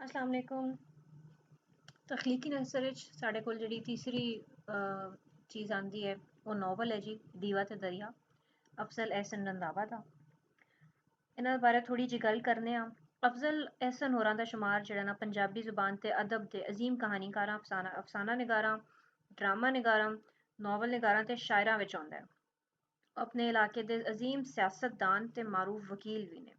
अस्सलाम वालेकुम। तख्लीकी नसर च साढ़े कोल जेह्ड़ी तीसरी चीज़ आंदी है वो नॉवल है जी दीवा ते दरिया अफजल एहसन रंधावा दा। इन्हां बारे थोड़ी जी गल करने आं। अफजल एहसन होरां दा शुमार जेह्ड़ा ना पंजाबी ज़ुबान ते अदब दे अजीम कहानीकारां, अफसाना निगारां, ड्रामा निगारां, नॉवल निगारां ते शायरां विच आउंदा है। अपने इलाके दे अजीम सियासतदान ते मारूफ वकील भी ने।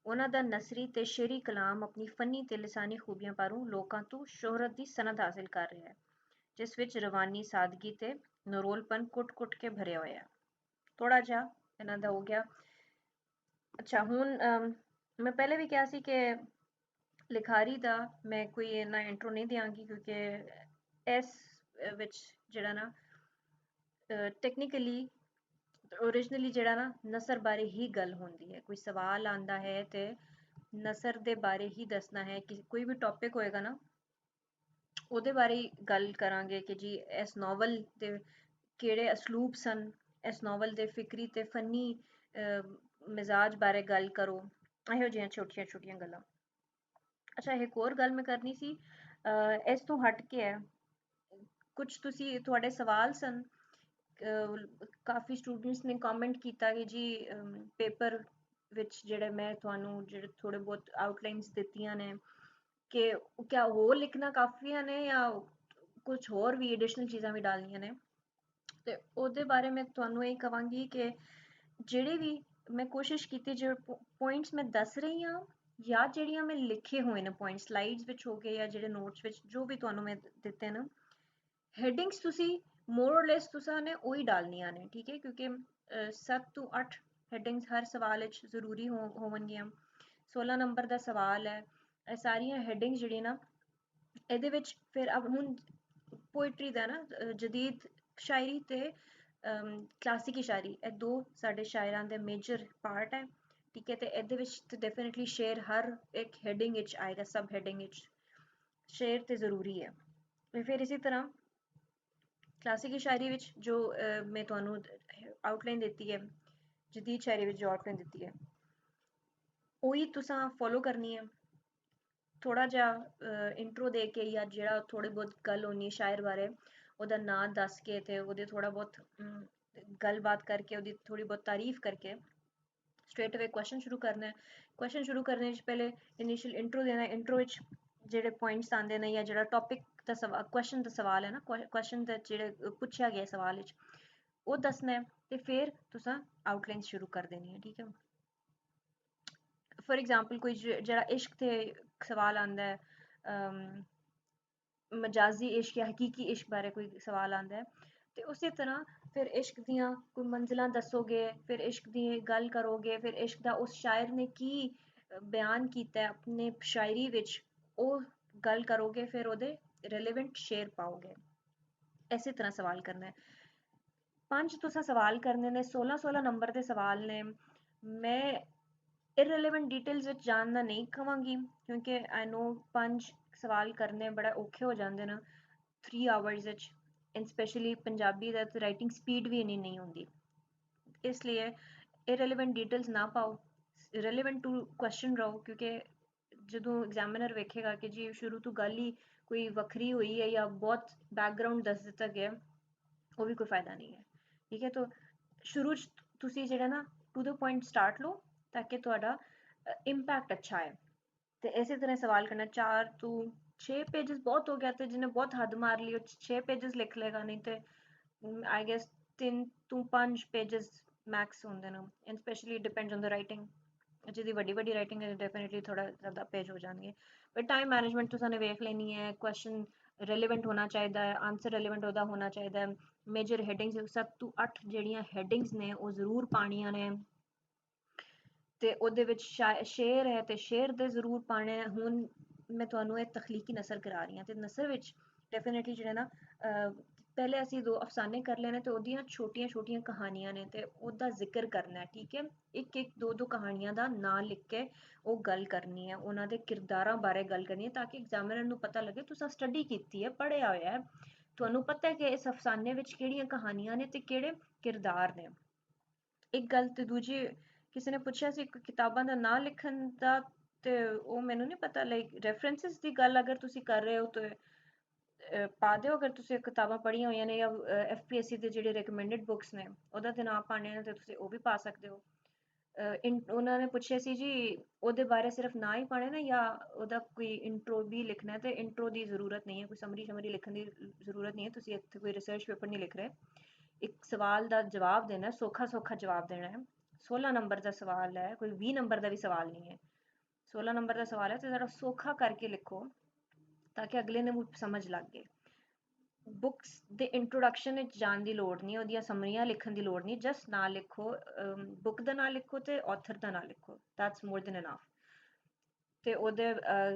उन्हां दा नसरी ते शेरी कलाम अपनी फनी ते लिसानी खूबियां पारों लोकां तों शोहरत दी सनद हासिल कर रहा है जिस विच रवानी सादगी ते नरोलपन कुट-कुट के भरेआ होया है। थोड़ा जिहा इन्हां दा हो गया। अच्छा हुन मैं पहले भी कहा सी कि लिखारी दा मैं कोई इन्ना इंट्रो नहीं देआंगी क्योंकि इस विच जेह्ड़ा ना टेक्निकली ओरिजिनली जेह्ड़ा ना नसर बारे ही गल होंदी है। कोई सवाल आंदा है ते नसर दे बारे ही दसना है कि कोई भी टॉपिक होएगा ना ओह्दे बारे ही गल करांगे कि जी इस नॉवल दे केह्ड़े असलूब सन, इस नॉवल दे फिकरी ते फनी मिजाज बारे गल करो, एहो जिहियां छोटियां छोटियां गल्लां। अच्छा एक होर गल मैं करनी सी इस तों हट के है कुछ तुसी तुहाडे सवाल सन काफी स्टूडेंट्स ने कमेंट कीता कि जी पेपर विच जेह्ड़े मैं तुहानू जेह्ड़े थोड़े बहुत आउटलाइंस दित्तियां ने कि क्या होर लिखना काफी ने या कुछ होर भी एडिशनल चीज़ां भी डालनियां ने ते ओह्दे बारे में तुहानू एह् कवांगी कि जेह्ड़े भी मैं कोशिश कीती जो पॉइंट्स मैं दस रही आं या जेह्ड़ियां मैं लिखे होए न पॉइंट स्लाइड्स विच हो गए या जेह्ड़े नोट्स विच जो भी तुहानू मैं दित्ते न हेडिंग्स तुसी मोर और लेस तुसां ने ओही डालनियां ने ठीक है क्योंकि 7 ਤੋਂ 8 हेडिंग्स हर सवाल विच जरूरी होवनगियां 16 नंबर दा सवाल है ਇਹ ਸਾਰੀਆਂ ਹੈਡਿੰਗਸ ਜਿਹੜੀ ਨਾ ਇਹਦੇ ਵਿੱਚ ਫਿਰ ਅਬ ਹੁਣ ਪੋਇਟਰੀ ਦਾ ਨਾ ਜਦੀਦ ਸ਼ਾਇਰੀ ਤੇ ਕਲਾਸਿਕੀ ਸ਼ਾਇਰੀ ਇਹ ਦੋ ਸਾਡੇ ਸ਼ਾਇਰਾਂ ਦੇ ਮੇਜਰ ਪਾਰਟ ਹੈ ਠੀਕ ਹੈ ਤੇ ਇਹਦੇ ਵਿੱਚ ਤੇ ਡੈਫੀਨਿਟਲੀ ਸ਼ੇਰ ਹਰ ਇੱਕ ਹੈਡਿੰਗ ਵਿੱਚ ਆਏਗਾ ਸਬ ਹੈਡਿੰਗ ਵਿੱਚ ਸ਼ੇਰ ਤੇ ਜ਼ਰੂਰੀ ਹੈ ਤੇ ਫਿਰ ਇਸੇ ਤਰ੍ਹਾਂ ਕਲਾਸਿਕੀ ਸ਼ਾਇਰੀ ਵਿੱਚ ਜੋ ਮੈਂ ਤੁਹਾਨੂੰ ਆਊਟਲਾਈਨ ਦਿੱਤੀ ਹੈ ਜਦੀਦ ਸ਼ਾਇਰੀ ਵਿੱਚ ਜੋ ਆਊਟਲਾਈਨ ਦਿੱਤੀ ਹੈ ਉਹੀ ਤੁਸੀਂ ਫੋਲੋ ਕਰਨੀ ਹੈ थोड़ा जिहा इंट्रो दे के या जेह्ड़ा थोड़ी बहुत गल होनी शायर बारे ओह्दा नांऽ दस के ते ओह्दे थोड़ा बहुत गल्लबात करके ओह्दी थोड़ी बहुत तारीफ करके स्ट्रेट अवे क्वेश्चन शुरू करना है क्वेश्चन शुरू करने च पैह्ले इनिशियल इंट्रो देना इंट्रो च जेह्ड़े पॉइंट्स आंदे न या जेह्ड़ा टॉपिक दा क्वेश्चन दा सवाल है ना क्वेश्चन दा जेह्ड़े पुच्छेआ गेआ सवाल च ओह् दस्सना ऐ ते फिर तुसां आउटलाइन शुरू कर देनी है ठीक है फॉर एग्जांपल कोई जेह्ड़ा इश्क ते सवाल आंदा है मजाजी इश्क या हकीकी इश्क बारे कोई सवाल आंदा है ते उसी तरह फिर इश्क दियां कोई मंजिलां दस्सोगे फिर इश्क दी गल करोगे फिर इश्क दा उस शायर ने की बयान कीता है अपने शायरी विच ओह् गल करोगे फिर ओह्दे रेलेवेंट शेर पाओगे इसी तरह सवाल करना है 5 तुसां सवाल करने ने 16 नंबर दे सवाल ने मैं इररिलेवेंट डिटेल्स विच जानना नहीं कवांगी क्योंकि आई नो 5 सवाल करने बड़ा औखे हो जांदे न 3 hours which in specially Punjabi दा ते राइटिंग स्पीड भी इन्नी नहीं होंदी इसलिए इररिलेवेंट डिटेल्स ना पाओ रिलेवेंट टू क्वेश्चन रहो क्योंकि ਜਦੋਂ एग्जामिनर ਵੇਖੇਗਾ ਕਿ ਜੀ ਸ਼ੁਰੂ ਤੋਂ ਗੱਲ ਹੀ ਕੋਈ ਵੱਖਰੀ ਹੋਈ ਹੈ ਜਾਂ ਬਹੁਤ ਬੈਕਗ੍ਰਾਉਂਡ ਦੱਸ ਦਿੱਤਾ ਗਿਆ ਉਹ ਵੀ ਕੋਈ ਫਾਇਦਾ ਨਹੀਂ ਹੈ ਠੀਕ ਹੈ ਤਾਂ ਸ਼ੁਰੂ ਚ ਤੁਸੀਂ ਜਿਹੜਾ ਨਾ ਟੂ ਦ ਪੁਆਇੰਟ ਸਟਾਰਟ ਲਓ ਤਾਂ ਕਿ ਤੁਹਾਡਾ ਇੰਪੈਕਟ ਅੱਛਾ ਹੈ ਤੇ ਇਸੇ ਤਰ੍ਹਾਂ ਸਵਾਲ ਕਰਨਾ 4 ਤੋਂ 6 पेजेस बहुत हो गया तो जिन्हें बहुत हद मार ली 6 पेजेस लिख लेगा नहीं तो आई गेस 3 ਤੋਂ 5 पेजेस मैक्स होंगे ना and specially depends on the writing ਜਿਹਦੀ ਵੱਡੀ ਵੱਡੀ ਰਾਈਟਿੰਗ ਹੈ ਡੈਫੀਨਿਟਲੀ ਥੋੜਾ ਜ਼ਿਆਦਾ ਪੇਜ ਹੋ ਜਾਣਗੇ ਪਰ ਟਾਈਮ ਮੈਨੇਜਮੈਂਟ ਤੁਸੀਂ ਨੇ ਵੇਖ ਲੈਣੀ ਹੈ ਕੁਐਸਚਨ ਰਿਲੇਵੈਂਟ ਹੋਣਾ ਚਾਹੀਦਾ ਹੈ ਆਨਸਰ ਰਿਲੇਵੈਂਟ ਉਹਦਾ ਹੋਣਾ ਚਾਹੀਦਾ ਹੈ ਮੇਜਰ ਹੈਡਿੰਗਸ 7 ਤੋਂ 8 ਜਿਹੜੀਆਂ ਹੈਡਿੰਗਸ ਨੇ ਉਹ ਜ਼ਰੂਰ ਪਾਣੀਆਂ ਨੇ ਤੇ ਉਹਦੇ ਵਿੱਚ ਸ਼ੇਰ ਹੈ ਤੇ ਸ਼ੇਰ ਦੇ ਜ਼ਰੂਰ ਪਾਣੇ ਹੁਣ ਮੈਂ ਤੁਹਾਨੂੰ ਇਹ ਤਖਲੀਕੀ ਨਸਰ ਕਰਾ ਰਹੀ ਹਾਂ ਤੇ ਨਸਰ ਵਿੱਚ ਡੈਫੀਨਿਟਲੀ ਜਿਹੜਾ ਨਾ ਪਹਿਲੇ ਅਸੀਂ ਦੋ ਅਫਸਾਨੇ ਕਰ ਲੈਣੇ ਤੇ ਉਹਦੀਆਂ ਛੋਟੀਆਂ ਛੋਟੀਆਂ ਕਹਾਣੀਆਂ ਨੇ ਤੇ ਉਹਦਾ ਜ਼ਿਕਰ ਕਰਨਾ ਹੈ ਠੀਕ ਹੈ ਇੱਕ ਇੱਕ ਦੋ ਦੋ ਕਹਾਣੀਆਂ ਦਾ ਨਾਂ ਲਿਖ ਕੇ ਉਹ ਗੱਲ ਕਰਨੀ ਹੈ ਉਹਨਾਂ ਦੇ ਕਿਰਦਾਰਾਂ ਬਾਰੇ ਗੱਲ ਕਰਨੀ ਹੈ ਤਾਂ ਕਿ ਐਗਜ਼ਾਮੀਨਰ ਨੂੰ ਪਤਾ ਲੱਗੇ ਤੁਸੀਂ ਸਟੱਡੀ ਕੀਤੀ ਹੈ ਪੜ੍ਹਿਆ ਹੋਇਆ ਹੈ ਤੁਹਾਨੂੰ ਪਤਾ ਹੈ ਕਿ ਇਸ ਅਫਸਾਨੇ ਵਿੱਚ ਕਿਹੜੀਆਂ ਕਹਾਣੀਆਂ ਨੇ ਤੇ ਕਿਹੜੇ ਕਿਰਦਾਰ ਨੇ ਇੱਕ ਗੱਲ ਤੇ ਦੂਜੀ ਕਿਸੇ ਨੇ ਪੁੱਛਿਆ ਸੀ ਕਿਤਾਬਾਂ ਦਾ ਨਾਂ ਲਿਖਣ ਦਾ ਤੇ ਉਹ ਮੈਨੂੰ ਨਹੀਂ ਪਤਾ, ਲਾਈਕ ਰੈਫਰੈਂਸਸ ਦੀ ਗੱਲ ਅਗਰ ਤੁਸੀਂ ਕਰ ਰਹੇ ਹੋ ਤੇ ਪਾ ਦਿਓ। ਅਗਰ ਤੁਸੀਂ ਕਿਤਾਬਾਂ ਪੜ੍ਹੀਆਂ ਹੋਈਆਂ ਨੇ ਜਾਂ ਐਫਪੀਐਸਸੀ ਦੇ ਜਿਹੜੇ ਰეკਮੈਂਡਡ ਬੁੱਕਸ ਨੇ ਉਹਦਾ ਤੇ ਨਾਮ ਪਾਣੇ ਨੇ ਤੇ ਤੁਸੀਂ ਉਹ ਵੀ ਪਾ ਸਕਦੇ ਹੋ। ਉਹਨਾਂ ਨੇ ਪੁੱਛਿਆ ਸੀ ਜੀ ਉਹਦੇ ਬਾਰੇ ਸਿਰਫ ਨਾ ਹੀ ਪਾਣੇ ਨੇ ਜਾਂ ਉਹਦਾ ਕੋਈ ਇੰਟਰੋ ਵੀ ਲਿਖਣਾ ਹੈ, ਤੇ ਇੰਟਰੋ ਦੀ ਜ਼ਰੂਰਤ ਨਹੀਂ ਹੈ, ਕੋਈ ਸਮਰੀ ਲਿਖਣ ਦੀ ਜ਼ਰੂਰਤ ਨਹੀਂ ਹੈ, ਤੁਸੀਂ ਇੱਥੇ ਕੋਈ ਰਿਸਰਚ ਪੇਪਰ ਨਹੀਂ ਲਿਖ ਰਹੇ। ਇੱਕ ਸਵਾਲ ਦਾ ਜਵਾਬ ਦੇਣਾ, ਸੌਖਾ ਜਵਾਬ ਦੇਣਾ ਹੈ। 16 ਨੰਬਰ ਦਾ ਸਵਾਲ ਹੈ, ਕੋਈ 20 ਨੰਬਰ ਦਾ ਵੀ ਸਵਾਲ ਨਹੀਂ ਹੈ। 16 ਨੰਬਰ ਦਾ ਸਵਾਲ ਹੈ ਤੇ ਜ਼ਰਾ ਸੌਖਾ ਕਰਕੇ ਲਿਖੋ ਤਾਂ ਕਿ ਅਗਲੇ ਨੂੰ ਸਮਝ ਲੱਗ ਗਏ। ਬੁੱਕਸ ਦੇ ਇੰਟਰੋਡਕਸ਼ਨ ਵਿੱਚ ਜਾਣ ਦੀ ਲੋੜ ਨਹੀਂ, ਉਹਦੀਆਂ ਸਮਰੀਆਂ ਲਿਖਣ ਦੀ ਲੋੜ ਨਹੀਂ, ਜਸਟ ਨਾਂ ਲਿਖੋ, ਬੁੱਕ ਦਾ ਨਾਂ ਲਿਖੋ ਤੇ ਆਥਰ ਦਾ ਨਾਂ ਲਿਖੋ, ਦੈਟਸ ਮੋਰ ਦੈਨ ਇਨਫ। ਤੇ ਉਹਦੇ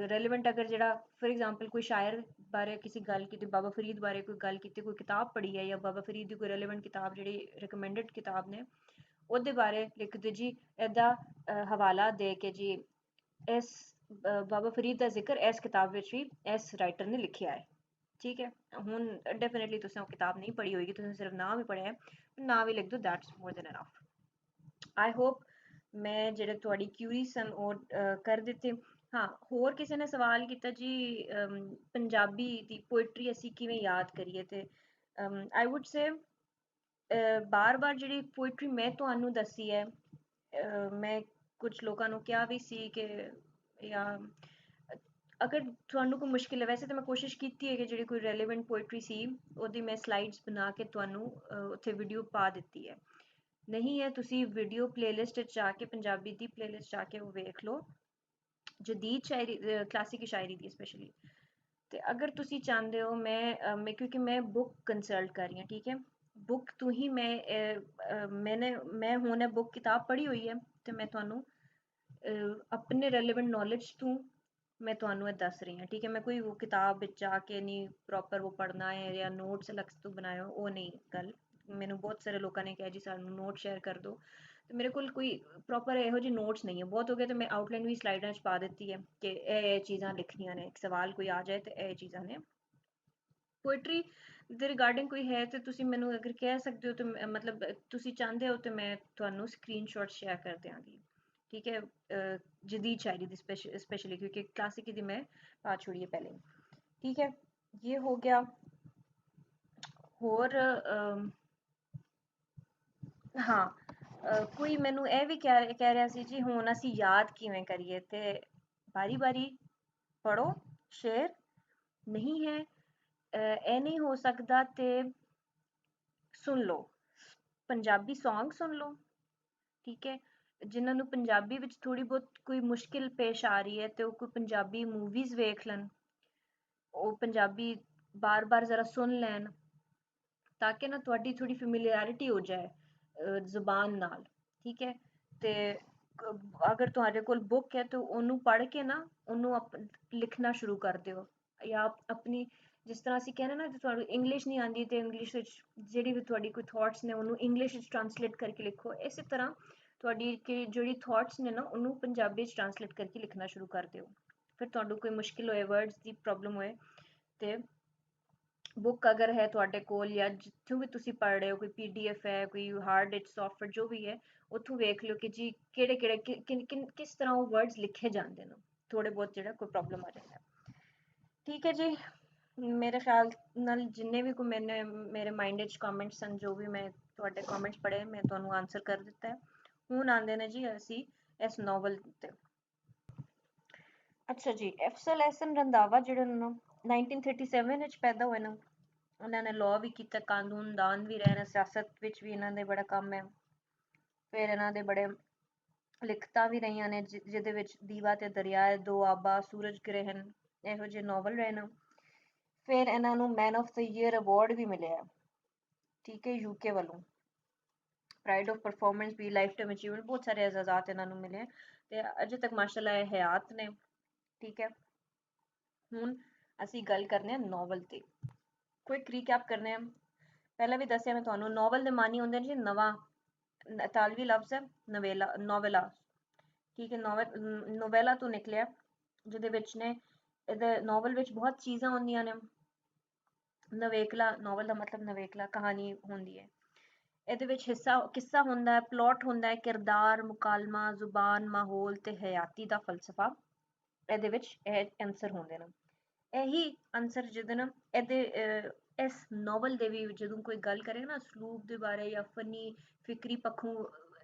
ਰੈਲੀਵੈਂਟ ਅਗਰ ਜਿਹੜਾ ਫॉर एग्जांपल ਕੋਈ ਸ਼ਾਇਰ ਬਾਰੇ ਕਿਸੇ ਗੱਲ ਕੀਤੀ, ਬਾਬਾ ਫਰੀਦ ਬਾਰੇ ਕੋਈ ਗੱਲ ਕੀਤੀ, ਕੋਈ ਕਿਤਾਬ ਪੜ੍ਹੀ ਹੈ ਜਾਂ ਬਾਬਾ ਫਰੀਦ ਦੀ ਕੋਈ ਰੈਲੀਵੈਂਟ ਕਿਤਾਬ ਜਿਹੜੀ ਰਿਕਮੈਂਡਡ ਕਿਤਾਬ ਨੇ ਉਹਦੇ ਬਾਰੇ ਲਿਖ ਦਿਓ ਜੀ, ਇਹਦਾ ਹਵਾਲਾ ਦੇ ਕੇ ਜੀ ਇਸ ਬਾਬਾ ਫਰੀਦ ਦਾ ਜ਼ਿਕਰ ਇਸ ਕਿਤਾਬ ਵਿੱਚ ਵੀ ਇਸ ਰਾਈਟਰ ਨੇ ਲਿਖਿਆ ਹੈ। ਠੀਕ ਹੈ, ਹੁਣ ਡੈਫੀਨੇਟਲੀ ਤੁਸੀਂ ਉਹ ਕਿਤਾਬ ਨਹੀਂ ਪੜ੍ਹੀ ਹੋਏਗੀ, ਤੁਸੀਂ ਸਿਰਫ ਨਾਮ ਹੀ ਪੜ੍ਹਿਆ ਹੈ, ਨਾਮ ਵੀ ਲਿਖ ਦਿਓ, that's more than enough. I hope ਮੈਂ ਜਿਹੜੇ ਤੁਹਾਡੀ ਕਿਊਰੀ ਸਨ ਉਹ ਕਰ ਦਿੱਤੇ। ਹਾਂ, ਹੋਰ ਕਿਸੇ ਨੇ ਸਵਾਲ ਕੀਤਾ ਜੀ ਪੰਜਾਬੀ ਦੀ ਪੋਇਟਰੀ ਅਸੀਂ ਕਿਵੇਂ ਯਾਦ ਕਰੀਏ, ਤੇ ਆਈ ਵੁੱਡ ਸੇ ਬਾਰ-ਬਾਰ ਜਿਹੜੀ ਪੋਇਟਰੀ ਮੈਂ ਤੁਹਾਨੂੰ ਦੱਸੀ ਹੈ, ਮੈਂ ਕੁਝ ਲੋਕਾਂ ਨੂੰ ਕਿਹਾ ਵੀ ਸੀ ਕਿ ਜਾਂ ਅਗਰ ਤੁਹਾਨੂੰ ਕੋਈ ਮੁਸ਼ਕਿਲ ਹੈ, ਵੈਸੇ ਤਾਂ ਮੈਂ ਕੋਸ਼ਿਸ਼ ਕੀਤੀ ਹੈ ਕਿ ਜਿਹੜੀ ਕੋਈ ਰੈਲੀਵੈਂਟ ਪੋਇਟਰੀ ਸੀ ਉਹਦੀ ਮੈਂ ਸਲਾਈਡਸ ਬਣਾ ਕੇ ਤੁਹਾਨੂੰ ਉੱਥੇ ਵੀਡੀਓ ਪਾ ਦਿੱਤੀ ਹੈ। ਨਹੀਂ ਹੈ ਤੁਸੀਂ ਵੀਡੀਓ ਪਲੇਲਿਸਟ ਵਿੱਚ ਜਾ ਕੇ, ਪੰਜਾਬੀ ਦੀ ਪਲੇਲਿਸਟ ਜਾ ਕੇ ਉਹ ਵੇਖ ਲਓ, ਜਦੀਦ ਸ਼ਾਇਰੀ, ਕਲਾਸਿਕ ਸ਼ਾਇਰੀ ਦੀ ਸਪੈਸ਼ਲੀ। ਤੇ ਅਗਰ ਤੁਸੀਂ ਚਾਹੁੰਦੇ ਹੋ ਮੈਂ ਕਿਉਂਕਿ ਮੈਂ ਬੁੱਕ ਕੰਸਲਟ ਕਰ ਰਹੀ ਹਾਂ, ਠੀਕ ਹੈ, ਬੁੱਕ ਤੋਂ ਹੀ ਮੈਂ ਹੁਣ ਇਹ ਬੁੱਕ ਕਿਤਾਬ ਪੜ੍ਹੀ ਹੋਈ ਹੈ ਤੇ ਮੈਂ ਤੁਹਾਨੂੰ ਆਪਣੇ ਰੈਲੀਵੈਂਟ ਨੌਲੇਜ ਤੋਂ ਮੈਂ ਤੁਹਾਨੂੰ ਇਹ ਦੱਸ ਰਹੀ ਹਾਂ, ਠੀਕ ਹੈ। ਮੈਂ ਕੋਈ ਉਹ ਕਿਤਾਬ ਵਿੱਚ ਜਾ ਕੇ ਨਹੀਂ ਪ੍ਰੋਪਰ ਉਹ ਪੜ੍ਹਨਾ ਹੈ ਜਾਂ ਨੋਟਸ ਅਲੱਗ ਤੋਂ ਬਣਾਏ ਹੋ, ਉਹ ਨਹੀਂ ਗੱਲ। ਮੈਨੂੰ ਬਹੁਤ ਸਾਰੇ ਲੋਕਾਂ ਨੇ ਕਿਹਾ ਜੀ ਸਾਨੂੰ ਨੋਟ ਸ਼ੇਅਰ ਕਰ ਦਿਓ, ਤੇ ਮੇਰੇ ਕੋਲ ਕੋਈ ਪ੍ਰੋਪਰ ਇਹੋ ਜਿਹੇ ਨੋਟਸ ਨਹੀਂ ਹੈ। ਬਹੁਤ ਹੋ ਗਿਆ ਤੇ ਮੈਂ ਆਊਟਲਾਈਨ ਵੀ ਸਲਾਈਡਾਂ 'ਚ ਪਾ ਦਿੱਤੀ ਹੈ ਕਿ ਇਹ ਚੀਜ਼ਾਂ ਲਿਖਣੀਆਂ ਨੇ, ਇੱਕ ਸਵਾਲ ਕੋਈ ਆ ਜਾਏ ਤੇ ਇਹ ਚੀਜ਼ਾਂ ਨੇ। ਪੋਇਟਰੀ ਦੇ ਰਿਗਾਰਡਿੰਗ ਕੋਈ ਹੈ ਤੇ ਤੁਸੀਂ ਮੈਨੂੰ ਅਗਰ ਕਹਿ ਸਕਦੇ ਹੋ, ਤੇ ਮਤਲਬ ਤੁਸੀਂ ਚਾਹੁੰਦੇ ਹੋ ਤੇ ਮੈਂ ਤੁਹਾਨੂੰ ਸਕਰੀਨਸ਼ਾਟ ਸ਼ੇਅਰ ਕਰ ਦਿਆਂਗੀ, ठीक है। जदीद शायरी दी स्पेशली क्योंकि क्लासिक की मैं बात छोड़िए पहले, ठीक है। ये हो गया। और हाँ, ਕੋਈ ਮੈਨੂੰ ਇਹ ਵੀ ਕਹਿ ਰਿਹਾ ਸੀ ਜੀ ਹੁਣ ਅਸੀਂ ਯਾਦ ਕਿਵੇਂ ਕਰੀਏ, ਤੇ ਬਾਰੀ ਬਾਰੀ ਪੜੋ ਸ਼ੇਰ ਨਹੀਂ ਹੈ, ਇਹ ਨਹੀਂ ਹੋ ਸਕਦਾ ਤੇ ਸੁਣ ਲਓ, ਪੰਜਾਬੀ ਸੌਂਗ ਸੁਣ ਲਓ, ਠੀਕ ਹੈ। ਜਿਨ੍ਹਾਂ ਨੂੰ ਪੰਜਾਬੀ ਵਿੱਚ ਥੋੜੀ ਬਹੁਤ ਕੋਈ ਮੁਸ਼ਕਿਲ ਪੇਸ਼ ਆ ਰਹੀ ਹੈ ਤੇ ਉਹ ਕੋਈ ਪੰਜਾਬੀ ਮੂਵੀਜ਼ ਵੇਖ ਲੈਣ, ਉਹ ਪੰਜਾਬੀ ਬਾਰ-ਬਾਰ ਜ਼ਰਾ ਸੁਣ ਲੈਣ ਤਾਂ ਕਿ ਨਾ ਤੁਹਾਡੀ ਥੋੜੀ ਫੈਮਿਲਿਅਰਿਟੀ ਹੋ ਜਾਏ ਜ਼ੁਬਾਨ ਨਾਲ, ਠੀਕ ਹੈ। ਤੇ ਅਗਰ ਤੁਹਾਡੇ ਕੋਲ ਬੁੱਕ ਹੈ ਤੇ ਉਹਨੂੰ ਪੜ੍ਹ ਕੇ ਨਾ ਉਹਨੂੰ ਲਿਖਣਾ ਸ਼ੁਰੂ ਕਰ ਦਿਓ, ਜਾਂ ਆਪਣੀ ਜਿਸ ਤਰ੍ਹਾਂ ਅਸੀਂ ਕਹਿੰਦੇ ਨਾ ਜੇ ਤੁਹਾਨੂੰ ਇੰਗਲਿਸ਼ ਨਹੀਂ ਆਉਂਦੀ ਤੇ ਇੰਗਲਿਸ਼ ਵਿੱਚ ਜਿਹੜੀ ਵੀ ਤੁਹਾਡੀ ਕੋਈ ਥਾਟਸ ਨੇ ਉਹਨੂੰ ਇੰਗਲਿਸ਼ ਵਿੱਚ ਟ੍ਰਾਂਸਲੇਟ ਕਰਕੇ ਲਿਖੋ। ਇਸੇ ਤਰ੍ਹਾਂ ਤੁਹਾਡੀ ਜਿਹੜੀ ਥਾਟਸ ਨੇ ਨਾ ਉਹਨੂੰ ਪੰਜਾਬੀ ਵਿੱਚ ਟ੍ਰਾਂਸਲੇਟ ਕਰਕੇ ਲਿਖਣਾ ਸ਼ੁਰੂ ਕਰ ਦਿਓ। ਫਿਰ ਤੁਹਾਨੂੰ ਕੋਈ ਮੁਸ਼ਕਿਲ ਹੋਏ, ਵਰਡਸ ਦੀ ਪ੍ਰੋਬਲਮ ਹੋਏ ਤੇ ਬੁੱਕ ਅਗਰ ਹੈ ਤੁਹਾਡੇ ਕੋਲ ਜਾਂ ਜਿੱਥੋਂ ਵੀ ਤੁਸੀਂ ਪੜ੍ਹ ਰਹੇ ਹੋ, ਕੋਈ ਪੀਡੀਐਫ ਹੈ, ਕੋਈ ਹਾਰਡ ਡਿਸਕ ਸੌਫਟਵੇਅਰ ਜੋ ਵੀ ਹੈ, ਉੱਥੋਂ ਵੇਖ ਲਿਓ ਕਿ ਜੀ ਕਿਹੜੇ ਕਿਸ ਤਰ੍ਹਾਂ ਉਹ ਵਰਡਸ ਲਿਖੇ ਜਾਂਦੇ ਨੇ, ਥੋੜੇ ਬਹੁਤ ਜਿਹੜਾ ਕੋਈ ਪ੍ਰੋਬਲਮ ਆ ਜਾਂਦਾ, ਠੀਕ ਹੈ ਜੀ। ਮੇਰੇ ਖਿਆਲ ਨਾਲ ਜਿੰਨੇ ਵੀ ਕੋਈ ਮੇਰੇ ਮਾਈਂਡ ਵਿੱਚ ਕਮੈਂਟਸ ਹਨ, ਜੋ ਵੀ ਮੈਂ ਤੁਹਾਡੇ ਕਮੈਂਟਸ ਪੜ੍ਹੇ ਮੈਂ ਤੁਹਾਨੂੰ ਆਨਸਰ ਕਰ ਦਿੱਤਾ ਹੈ। ਹੁਣ ਆਉਂਦੇ ਨੇ ਜੀ ਅਸੀਂ ਇਸ ਨੋਵਲ ਤੇ। ਅੱਛਾ ਜੀ, ਅਫਜ਼ਲ ਅਹਿਸਨ ਰੰਧਾਵਾ ਜਿਹੜੇ ਨੇ 1937 ਵਿੱਚ ਪੈਦਾ ਹੋਏ ਨੇ, ਉਹਨਾਂ ਨੇ ਲਾਅ ਵੀ ਕੀਤਾ, ਕਾਨੂੰਨਦਾਨ ਵੀ ਰਹੇ ਨੇ, ਸਿਆਸਤ ਵਿੱਚ ਵੀ ਇਹਨਾਂ ਦੇ ਬੜਾ ਕੰਮ ਹੈ। ਫਿਰ ਇਹਨਾਂ ਦੇ ਬੜੇ ਲਿਖਤਾਂ ਵੀ ਰਹੀਆਂ ਨੇ ਜਿਹਦੇ ਵਿੱਚ ਦੀਵਾ ਤੇ ਦਰਿਆ, ਦੋ ਆਬਾ, ਸੂਰਜ ਗ੍ਰਹਿਣ, ਇਹੋ ਜਿਹੇ ਨੋਵਲ ਰਹੇ ਨੇ। ਫਿਰ ਇਹਨਾਂ ਨੂੰ man of the year award ਵੀ ਮਿਲਿਆ, ਠੀਕ ਹੈ, ਯੂਕੇ ਵੱਲੋਂ। ਪ੍ਰਾਈਡ ਆਫ ਪਰਫਾਰਮੈਂਸ ਵੀ, ਲਾਈਫ ਟਾਈਮ ਅਚੀਵਮੈਂਟ, ਬਹੁਤ ਸਾਰੇ ਇਜ਼ਾਜ਼ਾਤ ਇਹਨਾਂ ਨੂੰ ਮਿਲੇ ਤੇ ਅਜੇ ਤੱਕ ਮਾਸ਼ਾਅੱਲਾ ਇਹ ਹਯਾਤ ਨੇ, ਠੀਕ ਹੈ। ਹੁਣ ਅਸੀਂ ਗੱਲ ਕਰਨੇ ਆ ਨੋਵਲ ਤੇ, ਕੁਇਕ ਰੀਕੈਪ ਕਰਨੇ ਆ। ਪਹਿਲਾਂ ਵੀ ਦੱਸਿਆ ਮੈਂ ਤੁਹਾਨੂੰ, ਨੋਵਲ ਦੇ ਮਾਨੀ ਹੁੰਦੇ ਨੇ ਜੀ ਨਵਾਂ, ਇਤਾਲਵੀ ਲਫ਼ਜ਼ ਹੈ ਨੋਵੇਲਾ, ਠੀਕ ਹੈ। ਨੋਵੇਲਾ ਤੋਂ ਨਿਕਲਿਆ, ਜਿਹਦੇ ਵਿੱਚ ਨੇ ਇਹਦੇ ਨੋਵਲ ਵਿੱਚ ਬਹੁਤ ਚੀਜ਼ਾਂ ਹੁੰਦੀਆਂ ਨੇ। ਨਵੇਕਲਾ, ਨੋਵਲ ਦਾ ਮਤਲਬ ਨਵੇਕਲਾ ਕਹਾਣੀ ਹੁੰਦੀ ਹੈ। ਇਹਦੇ ਵਿੱਚ ਕਿੱਸਾ ਹੁੰਦਾ ਹੈ, ਪਲਾਟ ਹੁੰਦਾ ਹੈ, ਕਿਰਦਾਰ, ਮੁਕਾਲਮਾ, ਜ਼ੁਬਾਨ, ਮਾਹੌਲ ਤੇ ਹਯਾਤੀ ਦਾ ਫਲਸਫਾ। ਇਹਦੇ ਵਿੱਚ ਇਹ ਆਨਸਰ ਹੁੰਦੇ ਨੇ। ਇਹੀ ਆਨਸਰ ਜਿਹਦੇ ਨਾ ਇਹਦੇ ਇਸ ਨੋਵਲ ਦੇ ਵੀ ਜਦੋਂ ਕੋਈ ਗੱਲ ਕਰੇ ਨਾ ਅਸਲੂਬ ਦੇ ਬਾਰੇ ਜਾਂ ਫਨੀ ਫਿਕਰੀ ਪੱਖੋਂ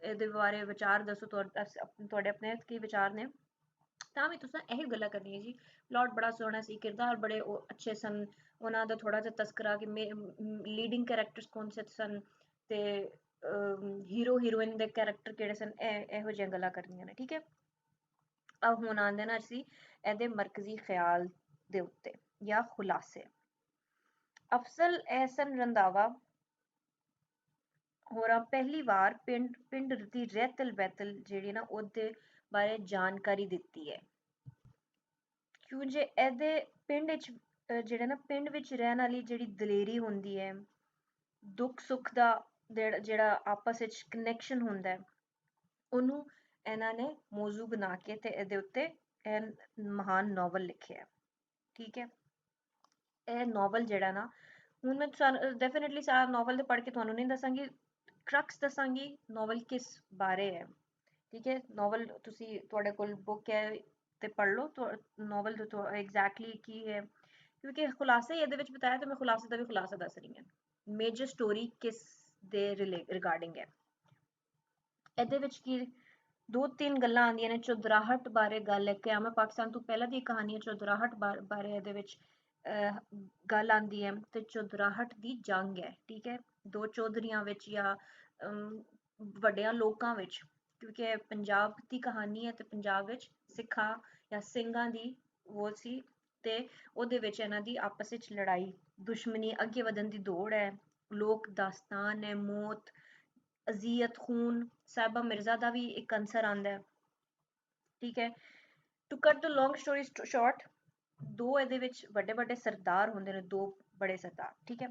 ਇਹਦੇ ਬਾਰੇ ਵਿਚਾਰ ਦੱਸੋ, ਤੁਹਾਡੇ ਆਪਣੇ ਕੀ ਵਿਚਾਰ ਨੇ, ਤਾਂ ਵੀ ਤੁਸੀਂ ਇਹੀ ਗੱਲਾਂ ਕਰਨੀਆਂ ਜੀ। ਪਲਾਟ ਬੜਾ ਸੋਹਣਾ ਸੀ, ਕਿਰਦਾਰ ਬੜੇ ਅੱਛੇ ਸਨ, ਉਹਨਾਂ ਦਾ ਥੋੜਾ ਜਿਹਾ ਤਸਕਰਾ ਕਿ ਲੀਡਿੰਗ ਕੈਰੈਕਟਰਸ ਕੌਣ ਸੇ ਸਨ ਤੇ ਹੀਰੋ ਹੀਰੋਇਨ ਦੇ ਕੈਰੈਕਟਰ ਕਿਹੜੇ ਸਨ, ਇਹੋ ਜਿਹੀਆਂ ਗੱਲਾਂ ਕਰਨੀਆਂ ਨੇ, ਠੀਕ ਹੈ। ਹੁਣ ਆਉਂਦੇ ਨਾ ਅਸੀਂ ਇਹਦੇ ਮਰਕਜ਼ੀ ਖਿਆਲ ਦੇ ਉੱਤੇ ਜਾਂ ਖੁਲਾਸੇ। ਅਫਜ਼ਲ ਅਹਿਸਨ ਰੰਧਾਵਾ ਹੋਰਾਂ ਪਹਿਲੀ ਵਾਰ ਪਿੰਡ ਦੀ ਰਹਿਤਲ ਬਹਿਤਲ ਜਿਹੜੀ ਨਾ ਉਹਦੇ ਬਾਰੇ ਜਾਣਕਾਰੀ ਦਿੱਤੀ ਹੈ। ਕਿਉਂ ਜੇ ਇਹਦੇ ਪਿੰਡ ਵਿੱਚ ਜਿਹੜਾ ਨਾ ਪਿੰਡ ਵਿੱਚ ਰਹਿਣ ਵਾਲੀ ਜਿਹੜੀ ਦਲੇਰੀ ਹੁੰਦੀ ਹੈ, ਦੁੱਖ ਸੁੱਖ ਦਾ ਜਿਹੜਾ ਆਪਸ ਵਿੱਚ ਕਨੈਕਸ਼ਨ ਹੁੰਦਾ ਹੈ, ਉਹਨੂੰ ਇਹਨਾਂ ਨੇ ਮੌਜੂ ਬਣਾ ਕੇ ਤੇ ਇਹਦੇ ਉੱਤੇ ਇਹ ਮਹਾਨ ਨੋਵਲ ਲਿਖਿਆ, ਠੀਕ ਹੈ। ਇਹ ਨੋਵਲ ਜਿਹੜਾ ਨਾ ਹੁਣ ਮੈਂ ਡੈਫੀਨੇਟਲੀ ਸਾਰਾ ਨੋਵਲ ਤੇ ਪੜ੍ਹ ਕੇ ਤੁਹਾਨੂੰ ਨਹੀਂ ਦੱਸਾਂਗੀ, ਕ੍ਰਕਸ ਦੱਸਾਂਗੀ ਨੋਵਲ ਕਿਸ ਬਾਰੇ ਹੈ, ਠੀਕ ਹੈ। ਨੋਵਲ ਤੁਸੀਂ ਤੁਹਾਡੇ ਕੋਲ ਬੁੱਕ ਹੈ ਤੇ ਪੜ੍ਹ ਲਓ ਨੋਵਲ ਤੋਂ ਐਗਜ਼ੈਕਟਲੀ ਕੀ ਹੈ, ਕਿਉਂਕਿ ਖੁਲਾਸੇ ਇਹਦੇ ਵਿੱਚ ਬਤਾਇਆ ਤੇ ਮੈਂ ਖੁਲਾਸੇ ਦਾ ਵੀ ਖੁਲਾਸਾ ਦੱਸ ਰਹੀ ਹਾਂ। ਮੇਜਰ ਸਟੋਰੀ ਕਿਸ ਦੇ ਰਿਗਾਰਡਿੰਗ ਹੈ, ਇਹਦੇ ਵਿੱਚ ਕੀ ਦੋ ਤਿੰਨ ਗੱਲਾਂ ਆਉਂਦੀਆਂ ਨੇ। ਚੌਧਰਾਹਟ ਬਾਰੇ ਗੱਲ ਹੈ, ਕਿਆਮਤ ਪਾਕਿਸਤਾਨ ਤੋਂ ਪਹਿਲਾਂ ਦੀ ਕਹਾਣੀ ਹੈ। ਚੌਧਰਾਹਟ ਬਾਰੇ ਇਹਦੇ ਵਿੱਚ ਗੱਲ ਆਉਂਦੀ ਹੈ ਤੇ ਚੌਧਰਾਹਟ ਦੀ ਜੰਗ ਹੈ, ਠੀਕ ਹੈ, ਦੋ ਚੌਧਰੀਆਂ ਵਿੱਚ ਜਾਂ ਵੱਡਿਆਂ ਲੋਕਾਂ ਵਿੱਚ, ਕਿਉਂਕਿ ਪੰਜਾਬ ਦੀ ਕਹਾਣੀ ਹੈ ਤੇ ਪੰਜਾਬ ਵਿੱਚ ਸਿੱਖਾਂ ਜਾਂ ਸਿੰਘਾਂ ਦੀ ਉਹ ਸੀ ਤੇ ਉਹਦੇ ਵਿੱਚ ਇਹਨਾਂ ਦੀ ਆਪਸ ਵਿੱਚ ਲੜਾਈ ਦੁਸ਼ਮਣੀ ਅੱਗੇ ਵਧਣ ਦੀ ਦੌੜ ਹੈ, ਲੋਕ ਦਾਸਤਾਨ ਹੈ, ਮੌਤ ਅਜ਼ੀਅਤ ਖੂਨ, ਸਾਹਿਬਾ ਮਿਰਜ਼ਾ ਦਾ ਵੀ ਇੱਕ ਅੰਸਰ ਆਉਂਦਾ ਹੈ, ਠੀਕ ਹੈ। ਟੂ ਕੱਟ ਦ ਲੌਂਗ ਸਟੋਰੀ ਸ਼ਾਰਟ, ਦੋ ਇਹਦੇ ਵਿੱਚ ਵੱਡੇ ਵੱਡੇ ਸਰਦਾਰ ਹੁੰਦੇ ਨੇ, ਦੋ ਬੜੇ ਸਰਦਾਰ, ਠੀਕ ਹੈ,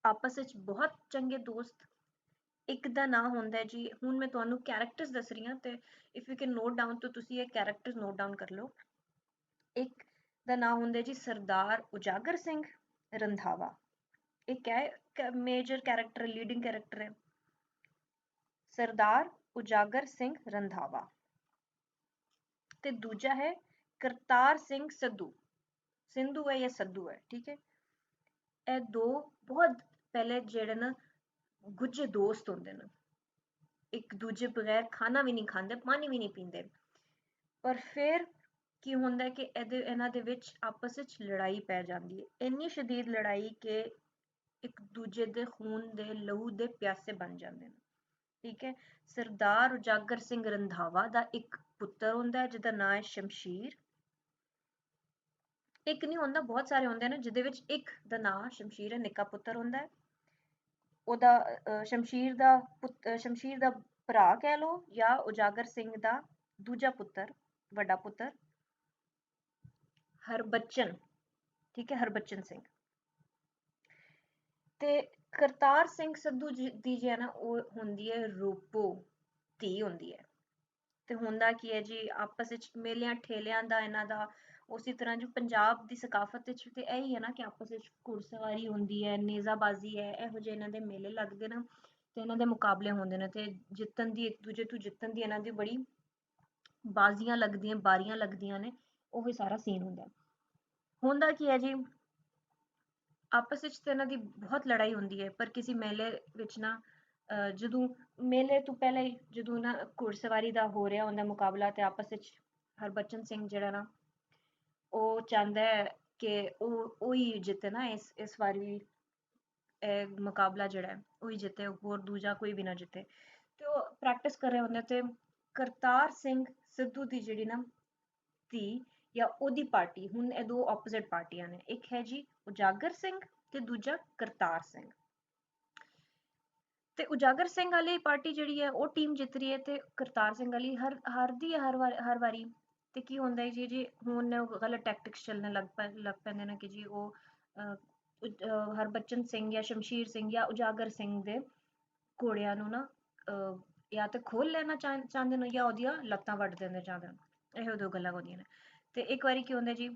ਆਪਸ ਵਿੱਚ ਬਹੁਤ ਚੰਗੇ ਦੋਸਤ। ਇੱਕ ਦਾ ਨਾਮ ਹੁੰਦਾ ਜੀ, ਹੁਣ ਮੈਂ ਤੁਹਾਨੂੰ ਕੈਰੈਕਟਰਸ ਦੱਸ ਰਹੀ ਹਾਂ ਤੇ if you can note down ਤਾਂ ਤੁਸੀਂ ਇਹ ਕੈਰੈਕਟਰਸ ਨੋਟ ਡਾਊਨ ਕਰ ਲਓ। ਇੱਕ ਦਾ ਨਾਮ ਹੁੰਦਾ ਜੀ ਸਰਦਾਰ ਉਜਾਗਰ ਸਿੰਘ ਰੰਧਾਵਾ, ਇੱਕ ਹੈ ਮੇਜਰ ਕੈਰੈਕਟਰ, ਲੀਡਿੰਗ ਕੈਰੈਕਟਰ ਹੈ ਸਰਦਾਰ ਉਜਾਗਰ ਸਿੰਘ ਰੰਧਾਵਾ, ਤੇ ਦੂਜਾ ਹੈ ਕਰਤਾਰ ਸਿੰਘ ਸੰਧੂ, ਸਿੰਧੂ ਹੈ ਜਾਂ ਸੰਧੂ ਹੈ, ਠੀਕ ਹੈ। ਇਹ ਦੋ ਬਹੁਤ ਪਹਿਲੇ ਜਿਹੜੇ ਨਾ ਗੁੱਝੇ ਦੋਸਤ ਹੁੰਦੇ ਨੇ, ਇੱਕ ਦੂਜੇ ਬਗੈਰ ਖਾਣਾ ਵੀ ਨਹੀਂ ਖਾਂਦੇ, ਪਾਣੀ ਵੀ ਨਹੀਂ ਪੀਂਦੇ, ਪਰ ਫਿਰ ਕੀ ਹੁੰਦਾ ਕਿ ਇਹਨਾਂ ਦੇ ਵਿੱਚ ਆਪਸ ਵਿੱਚ ਲੜਾਈ ਪੈ ਜਾਂਦੀ ਹੈ, ਇੰਨੀ ਸ਼ਦੀਦ ਲੜਾਈ ਕਿ ਇੱਕ ਦੂਜੇ ਦੇ ਖੂਨ ਦੇ ਲਹੂ ਦੇ ਪਿਆਸੇ ਬਣ ਜਾਂਦੇ ਨੇ, ਠੀਕ ਹੈ। ਸਰਦਾਰ ਉਜਾਗਰ ਸਿੰਘ ਰੰਧਾਵਾ ਦਾ ਇੱਕ ਪੁੱਤਰ ਹੁੰਦਾ ਹੈ ਜਿਹਦਾ ਨਾਂ ਹੈ ਸ਼ਮਸ਼ੀਰ, ਇੱਕ ਨਹੀਂ ਹੁੰਦਾ ਬਹੁਤ ਸਾਰੇ ਹੁੰਦੇ ਨੇ ਜਿਹਦੇ ਵਿੱਚ ਇੱਕ ਦਾ ਨਾਂ ਸ਼ਮਸ਼ੀਰ ਹੈ, ਨਿੱਕਾ ਪੁੱਤਰ ਹੁੰਦਾ ਹੈ ਉਹਦਾ, ਸ਼ਮਸ਼ੀਰ ਦਾ ਭਰਾ ਕਹਿ ਲਓ ਜਾਂ ਉਜਾਗਰ ਸਿੰਘ ਦਾ ਦੂਜਾ ਪੁੱਤਰ ਵੱਡਾ ਪੁੱਤਰ ਹਰਬਚਨ, ਠੀਕ ਹੈ, ਹਰਬਚਨ ਸਿੰਘ। ਤੇ ਕਰਤਾਰ ਸਿੰਘ ਸੰਧੂ ਦੀ ਜੀ ਹੈ ਨਾ ਉਹ ਹੁੰਦੀ ਹੈ ਰੂਪੋ ਧੀ ਹੁੰਦੀ ਹੈ, ਤੇ ਹੁੰਦਾ ਕੀ ਹੈ ਜੀ ਆਪਸ ਵਿੱਚ ਮੇਲਿਆਂ ਠੇਲਿਆਂ ਦਾ ਇਹਨਾਂ ਦਾ, ਉਸੇ ਤਰ੍ਹਾਂ ਜੋ ਪੰਜਾਬ ਦੀ ਸਕਾਫਤ ਵਿੱਚ ਤੇ ਇਹੀ ਹੈ ਨਾ ਕਿ ਆਪਸ ਵਿੱਚ ਘੁੜਸਵਾਰੀ ਹੁੰਦੀ ਹੈ, ਨੇਜ਼ਾਬਾਜ਼ੀ ਹੈ, ਇਹੋ ਜਿਹੇ ਇਹਨਾਂ ਦੇ ਮੇਲੇ ਲੱਗਦੇ ਨੇ ਤੇ ਇਹਨਾਂ ਦੇ ਮੁਕਾਬਲੇ ਹੁੰਦੇ ਨੇ ਤੇ ਜਿੱਤਣ ਦੀ, ਇੱਕ ਦੂਜੇ ਤੋਂ ਜਿੱਤਣ ਦੀ ਇਹਨਾਂ ਦੀ ਬੜੀ ਬਾਜ਼ੀਆਂ ਲੱਗਦੀਆਂ, ਬਾਰੀਆਂ ਲੱਗਦੀਆਂ ਨੇ, ਉਹ ਵੀ ਸਾਰਾ ਸੀਨ ਹੁੰਦਾ ਕੀ ਹੈ ਜੀ ਆਪਸ ਵਿੱਚ ਤੇ ਇਹਨਾਂ ਦੀ ਬਹੁਤ ਲੜਾਈ ਹੁੰਦੀ ਹੈ, ਪਰ ਕਿਸੇ ਮੇਲੇ ਵਿੱਚ ਨਾ ਜਦੋਂ ਮੇਲੇ ਤੋਂ ਪਹਿਲਾਂ ਹੀ ਜਦੋਂ ਨਾ ਘੁੜਸਵਾਰੀ ਦਾ ਹੋ ਰਿਹਾ ਹੁੰਦਾ ਮੁਕਾਬਲਾ ਤੇ ਆਪਸ ਵਿੱਚ ਹਰਬਚਨ ਸਿੰਘ ਜਿਹੜਾ ਨਾ ਉਹ ਚਾਹੁੰਦਾ ਹੈ ਕਿ ਉਹੀ ਜਿੱਤੇ ਨਾ ਇਸ ਵਾਰੀ ਇਹ ਮੁਕਾਬਲਾ ਜਿਹੜਾ ਹੈ ਉਹੀ ਜਿੱਤੇ, ਹੋਰ ਦੂਜਾ ਕੋਈ ਵੀ ਨਾ ਜਿੱਤੇ, ਤੇ ਉਹ ਪ੍ਰੈਕਟਿਸ ਕਰ ਰਹੇ ਹੁੰਦੇ ਤੇ ਕਰਤਾਰ ਸਿੰਘ ਸਿੱਧੂ ਦੀ ਜਿਹੜੀ ਨਾ ਧੀ ਜਾਂ ਉਹਦੀ ਪਾਰਟੀ, ਹੁਣ ਇਹ ਦੋ ਆਪੋਜ਼ਿਟ ਪਾਰਟੀਆਂ ਨੇ, ਇੱਕ ਹੈ ਜੀ ਉਜਾਗਰ ਸਿੰਘ ਤੇ ਦੂਜਾ ਕਰਤਾਰ ਸਿੰਘ, ਤੇ ਉਜਾਗਰ ਸਿੰਘ ਵਾਲੀ ਪਾਰਟੀ ਜਿਹੜੀ ਹੈ ਉਹ ਟੀਮ ਜਿੱਤ ਰਹੀ ਹੈ ਤੇ ਕਰਤਾਰ ਸਿੰਘ ਵਾਲੀ ਹਾਰਦੀ ਹੈ ਹਰ ਵਾਰੀ। ਤੇ ਕੀ ਹੁੰਦਾ ਹੈ ਜੀ ਹੁਣ ਗਲਤ ਟੈਕਟਿਕਸ ਚੱਲਣੇ ਲੱਗ ਪੈਂਦੇ ਨੇ ਕਿ ਜੀ ਉਹ ਹਰਬਚਨ ਸਿੰਘ ਜਾਂ ਸ਼ਮਸ਼ੀਰ ਸਿੰਘ ਜਾਂ ਉਜਾਗਰ ਸਿੰਘ ਦੇ ਘੋੜਿਆਂ ਨੂੰ ਨਾ ਜਾਂ ਤੇ ਖੋਲ ਲੈਣਾ ਚਾਹੁੰਦੇ ਨੇ ਜਾਂ ਉਹਦੀਆਂ ਲੱਤਾਂ ਵੱਢ ਦੇਣਾ ਚਾਹੁੰਦੇ ਨੇ, ਇਹੋ ਦੋ ਗੱਲਾਂ ਹੁੰਦੀਆਂ ਨੇ। ਤੇ ਇੱਕ ਵਾਰੀ ਕੀ ਹੁੰਦਾ ਜੀ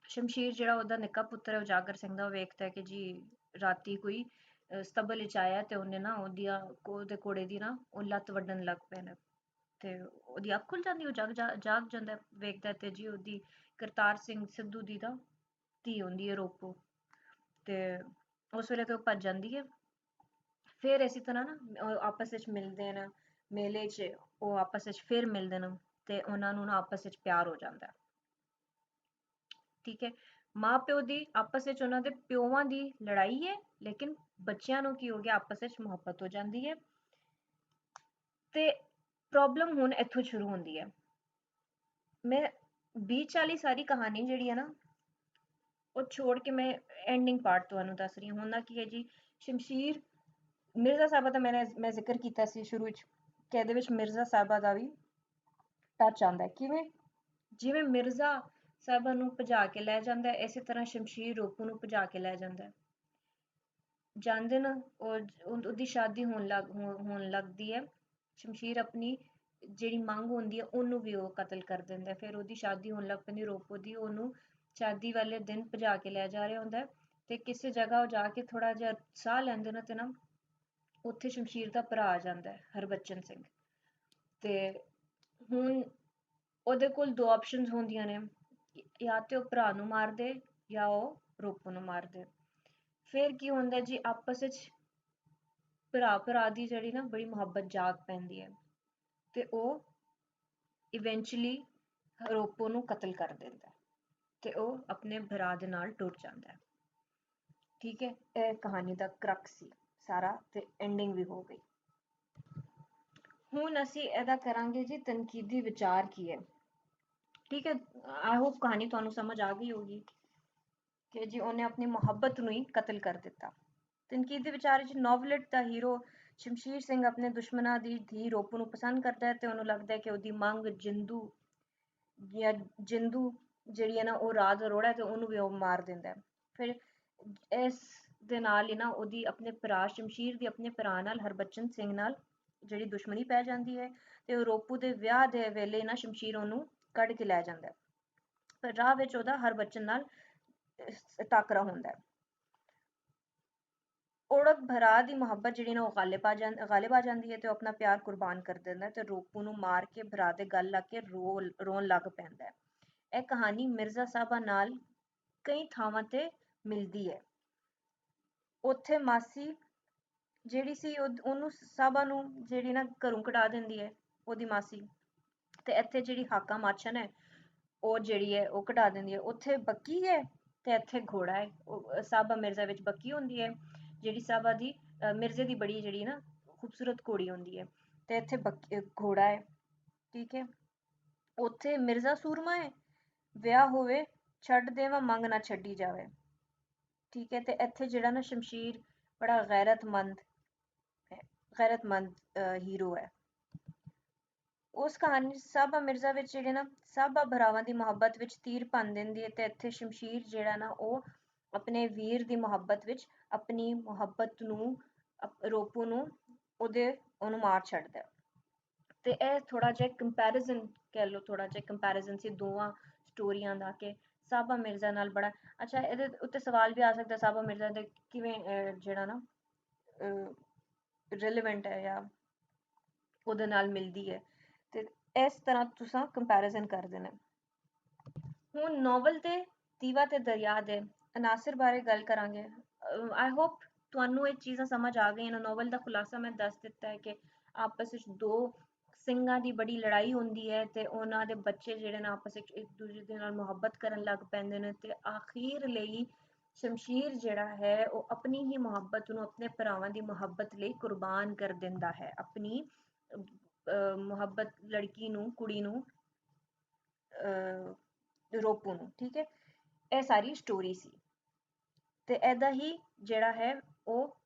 ਸ਼ਮਸ਼ੀਰ ਜਿਹੜਾ ਉਹਦਾ ਨਿੱਕਾ ਪੁੱਤਰ ਹੈ ਉਜਾਗਰ ਸਿੰਘ ਦਾ, ਉਹ ਵੇਖਦਾ ਕਿ ਜੀ ਰਾਤੀ ਕੋਈ ਸਤਬਲ ਵਿੱਚ ਆਇਆ ਤੇ ਉਹਨੇ ਨਾ ਉਹਦੇ ਘੋੜੇ ਦੀ ਨਾ ਉਹ ਲੱਤ ਵੱਢਣ ਲੱਗ ਪਏ ਨੇ, ਤੇ ਉਹਦੀ ਅੱਖ ਖੁੱਲ ਜਾਂਦੀ, ਉਹ ਜਾਗ ਜਾਂਦਾ, ਵੇਖਦਾ ਤੇ ਜੀ ਉਹਦੀ ਕਰਤਾਰ ਸਿੰਘ ਸਿੱਧੂ ਦੀ ਦਾ ਧੀ ਹੁੰਦੀ ਹੈ ਰੋਪੋ। ਤੇ ਉਸ ਵੇਲੇ ਤੇ ਉਹ ਭੱਜ ਜਾਂਦੀ ਹੈ। ਫਿਰ ਇਸੇ ਤਰ੍ਹਾਂ ਨਾ ਉਹ ਆਪਸ ਵਿੱਚ ਮਿਲਦੇ ਨੇ ਮੇਲੇ 'ਚ, ਉਹ ਆਪਸ ਵਿੱਚ ਫਿਰ ਮਿਲਦੇ ਨੇ ਤੇ ਉਹਨਾਂ ਨੂੰ ਨਾ ਆਪਸ ਵਿੱਚ ਪਿਆਰ ਹੋ ਜਾਂਦਾ। ਠੀਕ ਹੈ, ਮਾਂ ਪਿਓ ਦੀ ਆਪਸ ਵਿੱਚ ਉਹਨਾਂ ਦੇ ਪਿਓਾਂ ਦੀ ਲੜਾਈ ਹੈ, ਲੇਕਿਨ ਬੱਚਿਆਂ ਨੂੰ ਕੀ ਹੋ ਗਿਆ, ਆਪਸ ਵਿੱਚ ਮੁਹੱਬਤ ਹੋ ਜਾਂਦੀ ਹੈ। ਤੇ ਪ੍ਰੋਬਲਮ ਹੁਣ ਇੱਥੋਂ ਸ਼ੁਰੂ ਹੁੰਦੀ ਹੈ। ਮੈਂ 20-40 ਸਾਰੀ ਕਹਾਣੀ ਜਿਹੜੀ ਹੈ ਨਾ ਉਹ ਛੋੜ ਕੇ ਮੈਂ ਐਂਡਿੰਗ ਪਾਰਟ ਤੁਹਾਨੂੰ ਦੱਸ ਰਹੀ ਹਾਂ। ਹੁੰਦਾ ਕੀ ਹੈ ਜੀ, ਸ਼ਮਸ਼ੀਰ ਮਿਰਜ਼ਾ ਸਾਹਿਬਾ ਦਾ ਮੈਂ ਜ਼ਿਕਰ ਕੀਤਾ ਸੀ ਸ਼ੁਰੂ ਵਿੱਚ ਕਿ ਇਹਦੇ ਵਿੱਚ ਮਿਰਜ਼ਾ ਸਾਹਿਬਾ ਦਾ ਵੀ ਟੱਚ ਆਉਂਦਾ। ਕਿਵੇਂ? ਜਿਵੇਂ ਮਿਰਜ਼ਾ ਸਾਹਿਬਾ ਨੂੰ ਭਜਾ ਕੇ ਲੈ ਜਾਂਦਾ, ਇਸੇ ਤਰ੍ਹਾਂ ਸ਼ਮਸ਼ੀਰ ਰੋਪੂ ਨੂੰ ਭਜਾ ਕੇ ਲੈ ਜਾਂਦਾ। ਜਾਂਦੇ ਨਾ ਉਹਦੀ ਸ਼ਾਦੀ ਹੋਣ ਲੱਗਦੀ ਹੈ। ਸ਼ਮਸ਼ੀਰ ਆਪਣੀ ਜਿਹੜੀ ਮੰਗ ਹੁੰਦੀ ਹੈ ਉਹਨੂੰ ਵੀ ਉਹ ਕਤਲ ਕਰ ਦਿੰਦਾ। ਫਿਰ ਉਹਦੀ ਸ਼ਾਦੀ ਹੋਣ ਲੱਗ ਪੈਂਦੀ ਰੋਪੋ ਦੀ, ਉਹਨੂੰ ਸ਼ਾਦੀ ਵਾਲੇ ਦਿਨ ਭਜਾ ਕੇ ਲੈ ਜਾ ਰਿਹਾ ਹੁੰਦਾ ਤੇ ਕਿਸੇ ਜਗ੍ਹਾ ਉਹ ਜਾ ਕੇ ਥੋੜਾ ਜਿਹਾ ਸਾਹ ਲੈਂਦੇ ਨੇ ਤੇ ਨਾ ਉੱਥੇ ਸ਼ਮਸ਼ੀਰ ਦਾ ਭਰਾ ਆ ਜਾਂਦਾ ਹਰਬਚਨ ਸਿੰਘ। ਤੇ ਹੁਣ ਉਹਦੇ ਕੋਲ ਦੋ ਆਪਸ਼ਨਸ ਹੁੰਦੀਆਂ ਨੇ, ਜਾਂ ਤੇ ਉਹ ਭਰਾ ਨੂੰ ਮਾਰ ਦੇ ਜਾਂ ਉਹ ਰੋਪੋ ਨੂੰ ਮਾਰ ਦੇ। ਫਿਰ ਕੀ ਹੁੰਦਾ ਜੀ, ਆਪਸ ਵਿੱਚ ਭਰਾ ਦੀ ਜਿਹੜੀ ਨਾ ਬੜੀ ਮੁਹੱਬਤ ਜਾਗ ਪੈਂਦੀ ਹੈ ਤੇ ਉਹ ਇਵੈਂਚੁਅਲੀ ਰੋਪੋ ਨੂੰ ਕਤਲ ਕਰ ਦਿੰਦਾ ਤੇ ਉਹ ਆਪਣੇ ਭਰਾ ਦੇ ਨਾਲ ਟੁੱਟ ਜਾਂਦਾ। ਠੀਕ ਹੈ, ਇਹ ਕਹਾਣੀ ਦਾ ਕਰਕ ਸੀ ਸਾਰਾ ਤੇ ਐਂਡਿੰਗ ਵੀ ਹੋ ਗਈ। ਹੁਣ ਅਸੀਂ ਇਹਦਾ ਕਰਾਂਗੇ ਜੀ ਤਨਕੀਦੀ ਵਿਚਾਰ ਕੀ ਹੈ। ਠੀਕ ਹੈ, ਆਈ ਹੋਪ ਕਹਾਣੀ ਤੁਹਾਨੂੰ ਸਮਝ ਆ ਗਈ ਹੋਗੀ ਕਿ ਜੀ ਉਹਨੇ ਆਪਣੀ ਮੁਹੱਬਤ ਨੂੰ ਹੀ ਕਤਲ ਕਰ ਦਿੱਤਾ। ਤਨਕੀਦੀ ਵਿਚਾਰ ਵਿੱਚ ਨੋਵਲਿਟ ਦਾ ਹੀਰੋ ਸ਼ਮਸ਼ੀਰ ਸਿੰਘ ਆਪਣੇ ਦੁਸ਼ਮਣਾਂ ਦੀ ਧੀ ਰੋਪੋ ਨੂੰ ਪਸੰਦ ਕਰਦਾ ਹੈ ਤੇ ਉਹਨੂੰ ਲੱਗਦਾ ਹੈ ਕਿ ਉਹਦੀ ਮੰਗ ਜਿੰਦੂ ਜਿਹੜੀ ਹੈ ਨਾ ਉਹ ਰਾਜ ਅਰੋੜਾ ਤੇ ਉਹਨੂੰ ਵੀ ਉਹ ਮਾਰ ਦਿੰਦਾ। ਫਿਰ ਇਸ ਦੇ ਨਾਲ ਹੀ ਨਾ ਉਹਦੀ ਆਪਣੇ ਭਰਾ ਸ਼ਮਸ਼ੀਰ ਦੀ ਆਪਣੇ ਭਰਾ ਨਾਲ ਹਰਬਚਨ ਸਿੰਘ ਨਾਲ ਜਿਹੜੀ ਦੁਸ਼ਮਣੀ ਪੈ ਜਾਂਦੀ ਹੈ ਤੇ ਉਹ ਰੋਪੂ ਦੇ ਵਿਆਹ ਦੇ ਵੇਲੇ ਨਾ ਸ਼ਮਸ਼ੀਰ ਉਹਨੂੰ ਕੱਢ ਕੇ ਲੈ ਜਾਂਦਾ। ਪਰ ਰਾਹ ਵਿੱਚ ਉਹਦਾ ਹਰਬਚਨ ਨਾਲ ਟਾਕਰਾ ਹੁੰਦਾ। ਔੜਕ ਭਰਾ ਦੀ ਮੁਹੱਬਤ ਜਿਹੜੀ ਨਾ ਉਹ ਗਾਲਿਬ ਆ ਜਾਂਦੀ ਹੈ ਤੇ ਉਹ ਆਪਣਾ ਪਿਆਰ ਕੁਰਬਾਨ ਕਰ ਦਿੰਦਾ ਤੇ ਰੋਪੂ ਨੂੰ ਮਾਰ ਕੇ ਭਰਾ ਦੇ ਗਲ ਲੱਗ ਕੇ ਰੋਣ ਲੱਗ ਪੈਂਦਾ। ਇਹ ਕਹਾਣੀ ਮਿਰਜ਼ਾ ਸਾਹਿਬਾ ਨਾਲ ਕਈ ਥਾਵਾਂ ਤੇ ਮਿਲਦੀ ਹੈ। ਉੱਥੇ ਮਾਸੀ ਜਿਹੜੀ ਸੀ ਉਹਨੂੰ ਸਾਹਿਬਾ ਨੂੰ ਜਿਹੜੀ ਨਾ ਘਰੋਂ ਕਢਾ ਦਿੰਦੀ ਹੈ ਉਹਦੀ ਮਾਸੀ, ਤੇ ਇੱਥੇ ਜਿਹੜੀ ਹਾਕਾ ਮਾਛਨ ਹੈ ਉਹ ਜਿਹੜੀ ਹੈ ਉਹ ਕਢਾ ਦਿੰਦੀ ਹੈ। ਉੱਥੇ ਬੱਕੀ ਹੈ ਤੇ ਇੱਥੇ ਘੋੜਾ ਹੈ। ਸਾਹਿਬਾ ਮਿਰਜ਼ਾ ਵਿੱਚ ਬੱਕੀ ਹੁੰਦੀ ਹੈ, ਜਿਹੜੀ ਸਾਹਿਬਾ ਦੀ ਮਿਰਜ਼ੇ ਦੀ ਬੜੀ ਜਿਹੜੀ ਨਾ ਖੂਬਸੂਰਤ ਘੋੜੀ ਹੁੰਦੀ ਹੈ, ਤੇ ਇੱਥੇ ਘੋੜਾ ਹੈ। ਠੀਕ ਹੈ, ਉੱਥੇ ਮਿਰਜ਼ਾ ਸੂਰਮਾ ਹੈ, ਵਿਆਹ ਹੋਵੇ ਛੱਡ ਦੇਵਾਂ ਮੰਗ ਨਾ ਛੱਡੀ ਜਾਵੇ। ਠੀਕ ਹੈ, ਤੇ ਇੱਥੇ ਜਿਹੜਾ ਨਾ ਸ਼ਮਸ਼ੀਰ ਬੜਾ ਗੈਰਤਮੰਦ ਹੀਰੋ ਹੈ। ਉਸ ਕਹਾਣੀ ਸਾਹਿਬਾ ਮਿਰਜ਼ਾ ਵਿੱਚ ਜਿਹੜੇ ਨਾ ਸਾਹਿਬਾ ਭਰਾਵਾਂ ਦੀ ਮੁਹੱਬਤ ਵਿੱਚ ਤੀਰ ਭੰਨ ਦਿੰਦੀ ਹੈ ਤੇ ਇੱਥੇ ਸ਼ਮਸ਼ੀਰ ਜਿਹੜਾ ਨਾ ਉਹ ਆਪਣੇ ਵੀਰ ਦੀ ਮੁਹੱਬਤ ਵਿੱਚ ਆਪਣੀ ਮੁਹੱਬਤ ਨੂੰ ਰੋਪੂ ਨੂੰ ਉਹਨੂੰ ਮਾਰ ਛੱਡਦਾ। ਤੇ ਇਹ ਥੋੜਾ ਜਿਹਾ ਕੰਪੈਰੀਜ਼ਨ ਕਹਿ ਲਓ, ਥੋੜਾ ਜਿਹਾ ਕੰਪੈਰੀਜ਼ਨ ਸੀ ਦੋਵਾਂ ਸਟੋਰੀਆਂ ਦਾ ਕਿ ਸਾਹਿਬਾ ਮਿਰਜ਼ਾ ਨਾਲ ਬੜਾ ਅੱਛਾ। ਇਹਦੇ ਉੱਤੇ ਸਵਾਲ ਵੀ ਆ ਸਕਦਾ ਸਾਹਿਬਾ ਮਿਰਜ਼ਾ ਦੇ ਕਿਵੇਂ ਜਿਹੜਾ ਨਾ ਰਿਲੇਵੈਂਟ ਹੈ ਜਾਂ ਉਹਦੇ ਨਾਲ ਮਿਲਦੀ ਹੈ, ਤੇ ਇਸ ਤਰ੍ਹਾਂ ਤੁਸੀਂ ਕੰਪੈਰੀਜ਼ਨ ਕਰ ਦੇਣਾ। ਹੁਣ ਨੋਵਲ ਦੇ ਦੀਵਾ ਤੇ ਦਰਿਆ ਦੇ ਅਨਾਸਰ ਬਾਰੇ ਗੱਲ ਕਰਾਂਗੇ। ਆਈ ਹੋਪ ਤੁਹਾਨੂੰ ਇਹ ਚੀਜ਼ਾਂ ਸਮਝ ਆ ਗਈਆਂ। ਨੋਵਲ ਦਾ ਖੁਲਾਸਾ ਮੈਂ ਦੱਸ ਦਿੱਤਾ ਹੈ ਕਿ ਆਪਸ ਵਿੱਚ ਦੋ ਸਿੰਘਾਂ ਦੀ ਬੜੀ ਲੜਾਈ ਹੁੰਦੀ ਹੈ ਤੇ ਉਹਨਾਂ ਦੇ ਬੱਚੇ ਜਿਹੜੇ ਨੇ ਆਪਸ ਵਿੱਚ ਇੱਕ ਦੂਜੇ ਦੇ ਨਾਲ ਮੁਹੱਬਤ ਕਰਨ ਲੱਗ ਪੈਂਦੇ ਨੇ ਤੇ ਆਖੀਰ ਲਈ ਸ਼ਮਸ਼ੀਰ ਜਿਹੜਾ ਹੈ ਉਹ ਆਪਣੀ ਹੀ ਮੁਹੱਬਤ ਨੂੰ ਆਪਣੇ ਭਰਾਵਾਂ ਦੀ ਮੁਹੱਬਤ ਲਈ ਕੁਰਬਾਨ ਕਰ ਦਿੰਦਾ ਹੈ, ਆਪਣੀ ਮੁਹੱਬਤ ਲੜਕੀ ਨੂੰ, ਕੁੜੀ ਨੂੰ, ਰੋਪੂ ਨੂੰ। ਠੀਕ ਹੈ, ਇਹ ਸਾਰੀ ਸਟੋਰੀ ਸੀ ਤੇ ਇਹਦਾ ਹੀ ਜਿਹੜਾ ਹੈ ਉਹ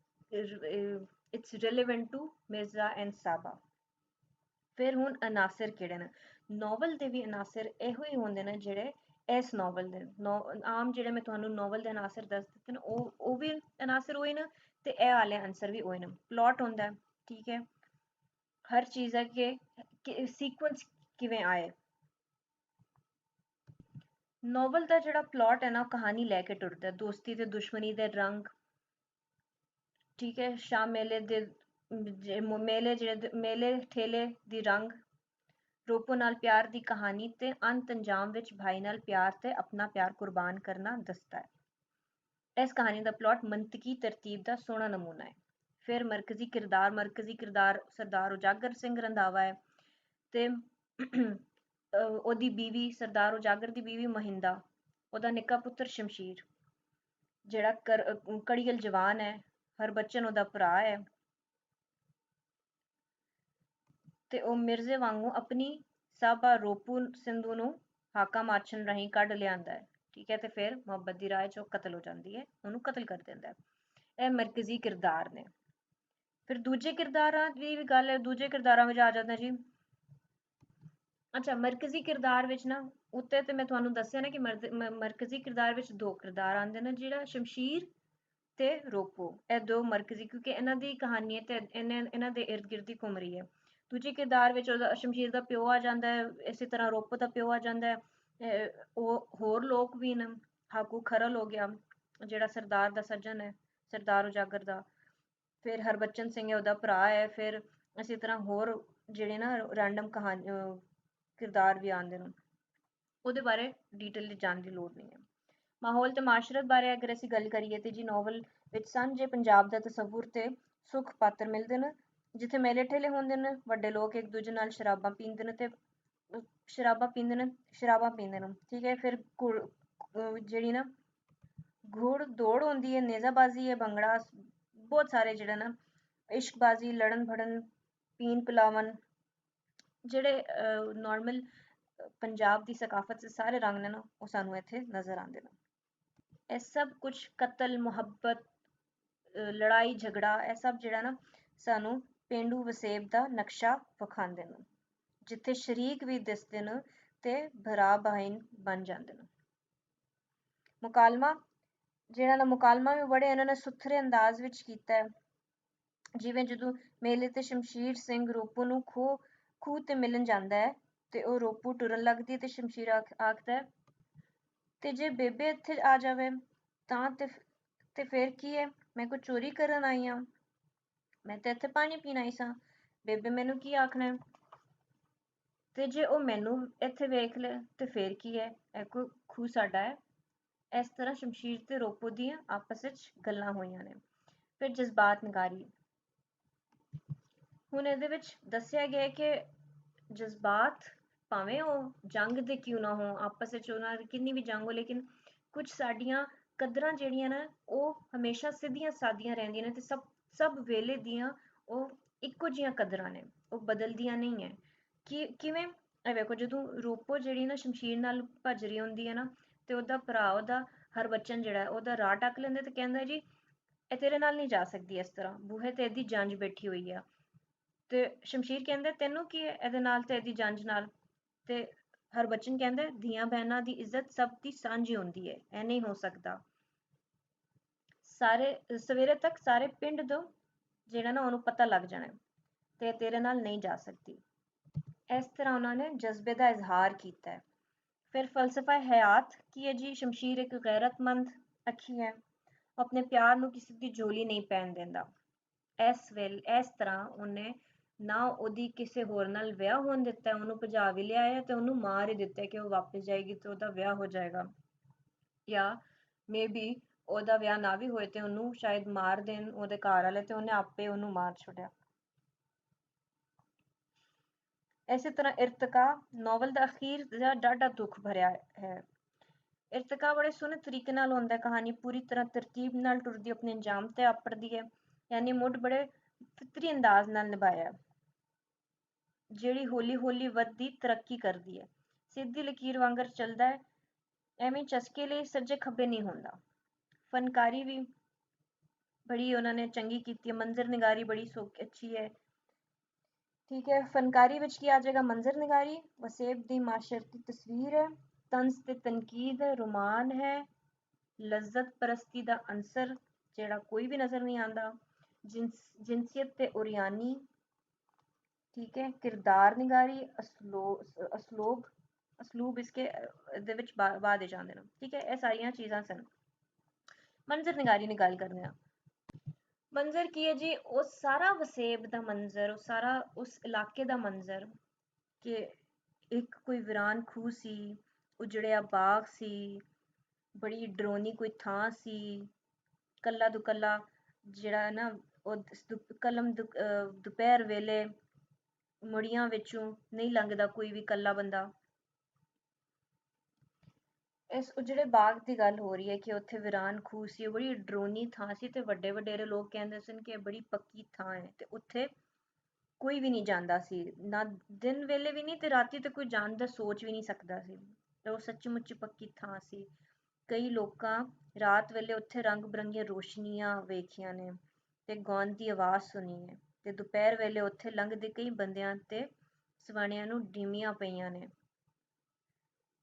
it's relevant to Mirza and Sahiba. ਫਿਰ ਹੁਣ ਅਨਾਸਰ ਕਿਹੜੇ ਨੇ? ਨੋਵਲ ਦੇ ਵੀ ਅਨਾਸਰ ਇਹੋ ਹੀ ਹੁੰਦੇ ਨੇ ਜਿਹੜੇ ਇਸ ਨੋਵਲ ਦੇ ਆਮ ਜਿਹੜੇ ਮੈਂ ਤੁਹਾਨੂੰ ਨੋਵਲ ਦੇ ਅਨਾਸਰ ਦੱਸ ਦਿੱਤੇ ਨੇ ਉਹ ਵੀ ਅਨਾਸਰ ਹੋਏ ਨੇ ਤੇ ਇਹ ਵਾਲੇ ਆਨਸਰ ਵੀ ਹੋਏ ਨੇ। ਪਲਾਟ ਹੁੰਦਾ, ਠੀਕ ਹੈ, ਹਰ ਚੀਜ਼ ਹੈ ਕਿ ਸੀਕੁਐਂਸ ਕਿਵੇਂ ਆਏ। ਨੋਵਲ ਦਾ ਜਿਹੜਾ ਪਲਾਟ ਹੈ ਨਾ ਕਹਾਣੀ ਲੈ ਕੇ ਟੁਰਦਾ ਦੋਸਤੀ ਤੇ ਦੁਸ਼ਮਣੀ ਦੇ ਰੰਗ। ਠੀਕ ਹੈ, ਸ਼ਾਮ ਮੇਲੇ ਦੇ ਮੇਲੇ ਠੇਲੇ ਦੀ ਰੰਗ, ਰੋਪੋ ਨਾਲ ਪਿਆਰ ਦੀ ਕਹਾਣੀ ਤੇ ਅੰਤ ਅੰਜਾਮ ਵਿੱਚ ਭਾਈ ਨਾਲ ਪਿਆਰ ਤੇ ਆਪਣਾ ਪਿਆਰ ਕੁਰਬਾਨ ਕਰਨਾ ਦੱਸਦਾ ਹੈ। ਇਸ ਕਹਾਣੀ ਦਾ ਪਲਾਟ ਮੰਤਕੀ ਤਰਤੀਬ ਦਾ ਸੋਹਣਾ ਨਮੂਨਾ ਹੈ। ਫਿਰ ਮਰਕਜ਼ੀ ਕਿਰਦਾਰ ਸਰਦਾਰ ਉਜਾਗਰ ਸਿੰਘ ਰੰਧਾਵਾ ਹੈ ਤੇ ਉਹਦੀ ਬੀਵੀ ਸਰਦਾਰ ਉਜਾਗਰ ਦੀ ਬੀਵੀ ਮਹਿੰਦਾ, ਉਹਦਾ ਨਿੱਕਾ ਪੁੱਤਰ ਸ਼ਮਸ਼ੀਰ ਜਿਹੜਾ ਕੜੀਅਲ ਜਵਾਨ ਹੈ, ਹਰਬਚਨ ਉਹਦਾ ਭਰਾ ਹੈ ਤੇ ਉਹ ਮਿਰਜ਼ੇ ਵਾਂਗੂ ਆਪਣੀ ਸਾਬਾ ਰੋਪੂ ਸਿੰਧੂ ਨੂੰ ਹਾਕਾ ਮਾਰਚਨ ਰਾਹੀਂ ਕੱਢ ਲਿਆਂਦਾ ਹੈ। ਠੀਕ ਹੈ, ਤੇ ਫਿਰ ਮੁਹੱਬਤ ਦੀ ਰਾਹ 'ਚ ਉਹ ਕਤਲ ਹੋ ਜਾਂਦੀ ਹੈ, ਉਹਨੂੰ ਕਤਲ ਕਰ ਦਿੰਦਾ ਹੈ। ਇਹ ਮਰਕਜ਼ੀ ਕਿਰਦਾਰ ਨੇ। ਫਿਰ ਦੂਜੇ ਕਿਰਦਾਰਾਂ ਦੀ ਵੀ ਗੱਲ ਹੈ, ਦੂਜੇ ਕਿਰਦਾਰਾਂ ਵਿੱਚ ਆ ਜਾਂਦਾ ਜੀ। ਅੱਛਾ, ਮਰਕਜ਼ੀ ਕਿਰਦਾਰ ਵਿੱਚ ਨਾ ਉੱਤੇ ਤੇ ਮੈਂ ਤੁਹਾਨੂੰ ਦੱਸਿਆ ਨਾ ਕਿ ਮਰਕਜ਼ੀ ਕਿਰਦਾਰ ਵਿੱਚ ਦੋ ਕਿਰਦਾਰ ਆਉਂਦੇ ਨੇ, ਜਿਹੜਾ ਸ਼ਮਸ਼ੀਰ ਤੇ ਰੋਪੋ, ਇਹ ਦੋ ਮਰਕਜ਼ੀ, ਕਿਉਂਕਿ ਇਹਨਾਂ ਦੀ ਕਹਾਣੀ ਹੈ ਤੇ ਇਹਨਾਂ ਦੇ ਇਰਦ ਗਿਰਦ ਹੀ ਘੁੰਮ ਰਹੀ ਹੈ। ਦੂਜੇ ਕਿਰਦਾਰ ਵਿੱਚ ਉਹਦਾ ਸ਼ਮਸ਼ੀਰ ਦਾ ਪਿਓ ਆ ਜਾਂਦਾ ਹੈ, ਇਸੇ ਤਰ੍ਹਾਂ ਰੋਪੋ ਦਾ ਪਿਓ ਆ ਜਾਂਦਾ ਹੈ। ਉਹ ਹੋਰ ਲੋਕ ਵੀ ਨੇ, ਹਾਕੂ ਖਰਲ ਹੋ ਗਿਆ ਜਿਹੜਾ ਸਰਦਾਰ ਦਾ ਸੱਜਣ ਹੈ, ਸਰਦਾਰ ਉਜਾਗਰ ਦਾ। ਫਿਰ ਹਰਬਚਨ ਸਿੰਘ ਹੈ, ਉਹਦਾ ਭਰਾ ਹੈ। ਫਿਰ ਇਸੇ ਤਰ੍ਹਾਂ ਹੋਰ ਜਿਹੜੇ ਨਾ ਰੈਂਡਮ ਕਹਾਣੀ ਕਿਰਦਾਰ ਵੀ ਆਉਂਦੇ ਨੇ, ਉਹਦੇ ਬਾਰੇ ਡਿਟੇਲ ਜਾਣ ਦੀ ਲੋੜ ਨਹੀਂ ਹੈ। ਮਾਹੌਲ ਤੇ ਮਾਸ਼ਰਤ ਬਾਰੇ ਅਗਰ ਅਸੀਂ ਗੱਲ ਕਰੀਏ ਤੇ ਜੀ ਨੋਵਲ ਵਿੱਚ ਸਾਂਝੇ ਪੰਜਾਬ ਦਾ ਤਸੱਵੁਰ ਤੇ ਸੁੱਖ ਪਾਤਰ ਮਿਲਦੇ ਨੇ, ਜਿੱਥੇ ਮੇਲੇ ਠੇਲੇ ਹੁੰਦੇ ਨੇ, ਵੱਡੇ ਲੋਕ ਇੱਕ ਦੂਜੇ ਨਾਲ ਸ਼ਰਾਬਾਂ ਪੀਂਦੇ ਨੇ ਤੇ ਸ਼ਰਾਬਾਂ ਪੀਂਦੇ ਨੇ। ਠੀਕ ਹੈ, ਫਿਰ ਜਿਹੜੀ ਨਾ ਘੋੜ ਦੌੜ ਹੁੰਦੀ ਹੈ, ਨੇਜ਼ਾਬਾਜ਼ੀ ਹੈ, ਭੰਗੜਾ, ਬਹੁਤ ਸਾਰੇ ਜਿਹੜੇ ਨਾ ਇਸ਼ਕਬਾਜ਼ੀ, ਲੜਨ ਫੜਨ, ਪੀਣ ਪਿਲਾਵਨ, ਜਿਹੜੇ ਨੋਰਮਲ ਪੰਜਾਬ ਦੀ ਸਕਾਫਤ ਦੇ ਸਾਰੇ ਰੰਗ ਨੇ ਨਾ, ਉਹ ਸਾਨੂੰ ਇੱਥੇ ਨਜ਼ਰ ਆਉਂਦੇ ਨੇ। ਇਹ ਸਭ ਕੁਝ ਕਤਲ, ਮੁਹੱਬਤ, ਲੜਾਈ ਝਗੜਾ, ਇਹ ਸਭ ਜਿਹੜਾ ਨਾ ਸਾਨੂੰ ਪੇਂਡੂ ਵਸੇਬ ਦਾ ਨਕਸ਼ਾ ਵਿਖਾਉਂਦੇ ਨੇ, ਜਿੱਥੇ ਸ਼ਰੀਕ ਵੀ ਦਿਸਦੇ ਨੇ ਤੇ ਭਰਾ ਬਹਿਨ ਬਣ ਜਾਂਦੇ ਨੇ। ਮੁਕਾਲਮਾ ਜਿਹੜਾ ਨਾ, ਮੁਕਾਲਮਾ ਵੀ ਬੜੇ ਇਹਨਾਂ ਨੇ ਸੁਥਰੇ ਅੰਦਾਜ਼ ਵਿੱਚ ਕੀਤਾ ਹੈ। ਜਿਵੇਂ ਜਦੋਂ ਮੇਲੇ ਤੇ ਸ਼ਮਸ਼ੀਰ ਸਿੰਘ ਰੋਪੋ ਨੂੰ ਖੂਹ ਤੇ ਮਿਲਣ ਜਾਂਦਾ ਹੈ ਤੇ ਉਹ ਰੋਪੋ ਟੁਰਨ ਲੱਗਦੀ ਤੇ ਸ਼ਮਸ਼ੀਰ ਆਖਦਾ ਹੈ, ਤੇ ਜੇ ਬੇਬੇ ਇੱਥੇ ਆ ਜਾਵੇ ਤਾਂ ਤੇ ਫਿਰ ਕੀ ਹੈ, ਮੈਂ ਕੋਈ ਚੋਰੀ ਕਰਨ ਆਈ ਹਾਂ, ਮੈਂ ਤੇ ਇੱਥੇ ਪਾਣੀ ਪੀਣ ਆਈ ਸਾਂ, ਬੇਬੇ ਮੈਨੂੰ ਕੀ ਆਖਣਾ, ਤੇ ਜੇ ਉਹ ਮੈਨੂੰ ਇੱਥੇ ਵੇਖ ਲੈ ਤੇ ਫਿਰ ਕੀ ਹੈ, ਇਹ ਕੋਈ ਖੂਹ ਸਾਡਾ ਹੈ। ਇਸ ਤਰ੍ਹਾਂ ਸ਼ਮਸ਼ੀਰ ਤੇ ਰੋਪੋ ਦੀਆਂ ਆਪਸ ਵਿੱਚ ਗੱਲਾਂ ਹੋਈਆਂ ਨੇ। ਫਿਰ ਜਜ਼ਬਾਤ ਨਿਗਾਰੀ, ਹੁਣ ਇਹਦੇ ਵਿੱਚ ਦੱਸਿਆ ਗਿਆ ਕਿ ਜਜ਼ਬਾਤ ਭਾਵੇਂ ਉਹ ਜੰਗ ਦੇ ਕਿਉਂ ਨਾ ਹੋ, ਆਪਸ ਵਿੱਚ ਉਹਨਾਂ ਦੀ ਕਿੰਨੀ ਵੀ ਜੰਗ ਹੋ, ਲੇਕਿਨ ਕੁਝ ਸਾਡੀਆਂ ਕਦਰਾਂ ਜਿਹੜੀਆਂ ਨਾ ਉਹ ਹਮੇਸ਼ਾ ਸਿੱਧੀਆਂ ਸਾਦੀਆਂ ਰਹਿੰਦੀਆਂ ਨੇ ਤੇ ਸਭ ਵੇਲੇ ਦੀਆਂ ਉਹ ਇੱਕੋ ਜਿਹੀਆਂ ਕਦਰਾਂ ਨੇ, ਉਹ ਬਦਲਦੀਆਂ ਨਹੀਂ ਹੈ। ਕਿਵੇਂ, ਇਹ ਵੇਖੋ, ਜਦੋਂ ਰੂਪੋ ਜਿਹੜੀ ਨਾ ਸ਼ਮਸ਼ੀਰ ਨਾਲ ਭੱਜ ਰਹੀ ਹੁੰਦੀ ਹੈ ਨਾ, ਤੇ ਉਹਦਾ ਭਰਾ, ਉਹਦਾ ਹਰਬਚਨ ਜਿਹੜਾ ਉਹਦਾ ਰਾਹ ਟੱਕ ਲੈਂਦਾ ਤੇ ਕਹਿੰਦਾ ਜੀ ਇਹ ਤੇਰੇ ਨਾਲ ਨਹੀਂ ਜਾ ਸਕਦੀ, ਇਸ ਤਰ੍ਹਾਂ ਬੂਹੇ ਤੇ ਇਹਦੀ ਜੰਜ ਬੈਠੀ ਹੋਈ ਆ। ਤੇ ਸ਼ਮਸ਼ੀਰ ਕਹਿੰਦਾ ਤੈਨੂੰ ਕੀ ਹੈ ਇਹਦੇ ਨਾਲ ਤੇ ਇਹਦੀ ਜੰਜ ਨਾਲ, ਤੇ ਹਰਬਚਨ ਕਹਿੰਦਾ ਧੀਆਂ ਬਹਿਨਾਂ ਦੀ ਇੱਜ਼ਤ ਸਭ ਦੀ ਸਾਂਝੀ ਹੁੰਦੀ ਹੈ, ਇਹ ਨਹੀਂ ਹੋ ਸਕਦਾ। ਸਾਰੇ ਸਵੇਰੇ ਤੱਕ ਸਾਰੇ ਪਿੰਡ ਤੋਂ ਜਿਹੜਾ ਨਾ ਉਹਨੂੰ ਪਤਾ ਲੱਗ ਜਾਣਾ ਤੇ ਤੇਰੇ ਨਾਲ ਨਹੀਂ ਜਾ ਸਕਦੀ। ਇਸ ਤਰ੍ਹਾਂ ਉਹਨਾਂ ਨੇ ਜਜ਼ਬੇ ਦਾ ਇਜ਼ਹਾਰ ਕੀਤਾ ਹੈ। ਫਿਰ ਫਲਸਫਾ ਹਯਾਤ ਕੀ ਹੈ ਜੀ, ਸ਼ਮਸ਼ੀਰ ਇੱਕ ਗੈਰਤਮੰਦ ਅੱਖੀ ਹੈ, ਉਹ ਆਪਣੇ ਪਿਆਰ ਨੂੰ ਕਿਸੇ ਦੀ ਝੋਲੀ ਨਹੀਂ ਪੈਣ ਦਿੰਦਾ। ਇਸ ਤਰ੍ਹਾਂ ਉਹਨੇ ਨਾ ਉਹਦੀ ਕਿਸੇ ਹੋਰ ਨਾਲ ਵਿਆਹ ਹੋਣ ਦਿੱਤਾ, ਉਹਨੂੰ ਭਜਾ ਵੀ ਲਿਆਇਆ ਤੇ ਉਹਨੂੰ ਮਾਰ ਹੀ ਦਿੱਤਾ ਕਿ ਉਹ ਵਾਪਸ ਜਾਏਗੀ ਤੇ ਉਹਦਾ ਵਿਆਹ ਹੋ ਜਾਏਗਾ, ਜਾਂ ਮੇ ਬੀ ਉਹਦਾ ਵਿਆਹ ਨਾ ਵੀ ਹੋਏ ਤੇ ਉਹਨੂੰ ਸ਼ਾਇਦ ਮਾਰ ਦੇਣ ਉਹਦੇ ਘਰ ਵਾਲੇ ਤੇ ਉਹਨੇ ਆਪੇ ਉਹਨੂੰ ਮਾਰ ਛੱਡਿਆ। ਇਸੇ ਤਰ੍ਹਾਂ ਇਰਤਕਾ ਨੋਵਲ ਦਾ ਅਖੀਰ ਦਾ ਡਾਢਾ ਦੁੱਖ ਭਰਿਆ ਹੈ। ਇਰਤਕਾ ਬੜੇ ਸੋਹਣੇ ਤਰੀਕੇ ਨਾਲ ਹੁੰਦਾ, ਕਹਾਣੀ ਪੂਰੀ ਤਰ੍ਹਾਂ ਤਰਤੀਬ ਨਾਲ ਟੁਰਦੀ ਆਪਣੇ ਅੰਜਾਮ ਤੇ ਆਪਰਦੀ ਹੈ, ਯਾਨੀ ਮੁੱਢ ਬੜੇ ਫਿਤਰੀ ਅੰਦਾਜ਼ ਨਾਲ ਨਿਭਾਇਆ, ਜਿਹੜੀ ਹੌਲੀ ਹੌਲੀ ਵੱਧਦੀ ਤਰੱਕੀ ਕਰਦੀ ਹੈ, ਸਿੱਧੀ ਲਕੀਰ ਵਾਂਗਰ ਚੱਲਦਾ ਹੈ, ਐਵੇਂ ਚਸਕੇ ਲਈ ਸੱਜੇ ਖੱਬੇ ਨਹੀਂ ਹੁੰਦਾ। ਫਨਕਾਰੀ ਵੀ ਬੜੀ ਉਹਨਾਂ ਨੇ ਚੰਗੀ ਕੀਤੀ ਹੈ, ਮੰਜ਼ਰ ਨਿਗਾਰੀ ਬੜੀ ਅੱਛੀ ਹੈ। ਠੀਕ ਹੈ, ਫਨਕਾਰੀ ਵਿੱਚ ਕੀ ਆ ਜਾਏਗਾ, ਮੰਜ਼ਰ ਨਿਗਾਰੀ ਵਸੇਬ ਦੀ ਮਾਸ਼ਰਤੀ ਤਸਵੀਰ ਹੈ, ਤੰਜ਼ ਤੇ ਤਨਕੀਦ ਹੈ, ਰੋਮਾਨ ਹੈ, ਲਜ਼ਤ ਪਰਸਤੀ ਦਾ ਅੰਸਰ ਜਿਹੜਾ ਕੋਈ ਵੀ ਨਜ਼ਰ ਨਹੀਂ ਆਉਂਦਾ, ਜਿਨਸੀਅਤ ਤੇ ਉਰਿਆਨੀ, ਠੀਕ ਹੈ, ਕਿਰਦਾਰ ਨਿਗਾਰੀ, ਅਸਲੂਬ ਇਸਕੇ ਦੇ ਵਿੱਚ ਬਾਅਦ ਜਾਂਦੇ ਨੇ। ਠੀਕ ਹੈ, ਇਹ ਸਾਰੀਆਂ ਚੀਜ਼ਾਂ ਸਨ। ਮੰਜ਼ਰ ਨਿਗਾਰੀ ਦੀ ਗੱਲ ਕਰਦੇ ਹਾਂ। ਮੰਜ਼ਰ ਕੀ ਹੈ ਜੀ, ਉਹ ਸਾਰਾ ਵਸੇਬ ਦਾ ਮੰਜ਼ਰ, ਉਹ ਸਾਰਾ ਉਸ ਇਲਾਕੇ ਦਾ ਮੰਜ਼ਰ, ਕਿ ਇੱਕ ਕੋਈ ਵੀਰਾਨ ਖੂਹ ਸੀ, ਉਜੜਿਆ ਬਾਗ ਸੀ, ਬੜੀ ਡਰੋਨੀ ਕੋਈ ਥਾਂ ਸੀ, ਕੱਲਾ ਦੁਕੱਲਾ ਜਿਹੜਾ ਨਾ ਉਹ ਦੁਪਹਿਰ ਵੇਲੇ ਮੁੜੀਆਂ ਵਿੱਚੋਂ ਨਹੀਂ ਲੰਘਦਾ ਕੋਈ ਵੀ ਕੱਲਾ ਬੰਦਾ। ਇਸ ਉਜੜੇ ਬਾਗ ਦੀ ਗੱਲ ਹੋ ਰਹੀ ਹੈ ਕਿ ਉੱਥੇ ਵੀਰਾਨ ਖੂਹ ਸੀ, ਉਹ ਬੜੀ ਡਰੋਨੀ ਥਾਂ ਸੀ ਤੇ ਵੱਡੇ ਵਡੇਰੇ ਲੋਕ ਕਹਿੰਦੇ ਸਨ ਕਿ ਇਹ ਬੜੀ ਪੱਕੀ ਥਾਂ ਹੈ ਤੇ ਉੱਥੇ ਕੋਈ ਵੀ ਨਹੀਂ ਜਾਂਦਾ ਸੀ, ਨਾ ਦਿਨ ਵੇਲੇ ਵੀ ਨਹੀਂ ਤੇ ਰਾਤੀ ਤੇ ਕੋਈ ਜਾਣ ਦਾ ਸੋਚ ਵੀ ਨਹੀਂ ਸਕਦਾ ਸੀ। ਤੇ ਉਹ ਸੱਚੀ-ਮੁੱਚੀ ਪੱਕੀ ਥਾਂ ਸੀ। ਕਈ ਲੋਕਾਂ ਰਾਤ ਵੇਲੇ ਉੱਥੇ ਰੰਗ ਬਰੰਗੀਆਂ ਰੋਸ਼ਨੀਆਂ ਵੇਖੀਆਂ ਨੇ ਤੇ ਗਾਉਣ ਦੀ ਆਵਾਜ਼ ਸੁਣੀ ਹੈ ਤੇ ਦੁਪਹਿਰ ਵੇਲੇ ਉੱਥੇ ਲੰਘਦੇ ਕਈ ਬੰਦਿਆਂ ਤੇ ਸਵਾਣਿਆਂ ਨੂੰ ਡੀਮੀਆਂ ਪਈਆਂ ਨੇ।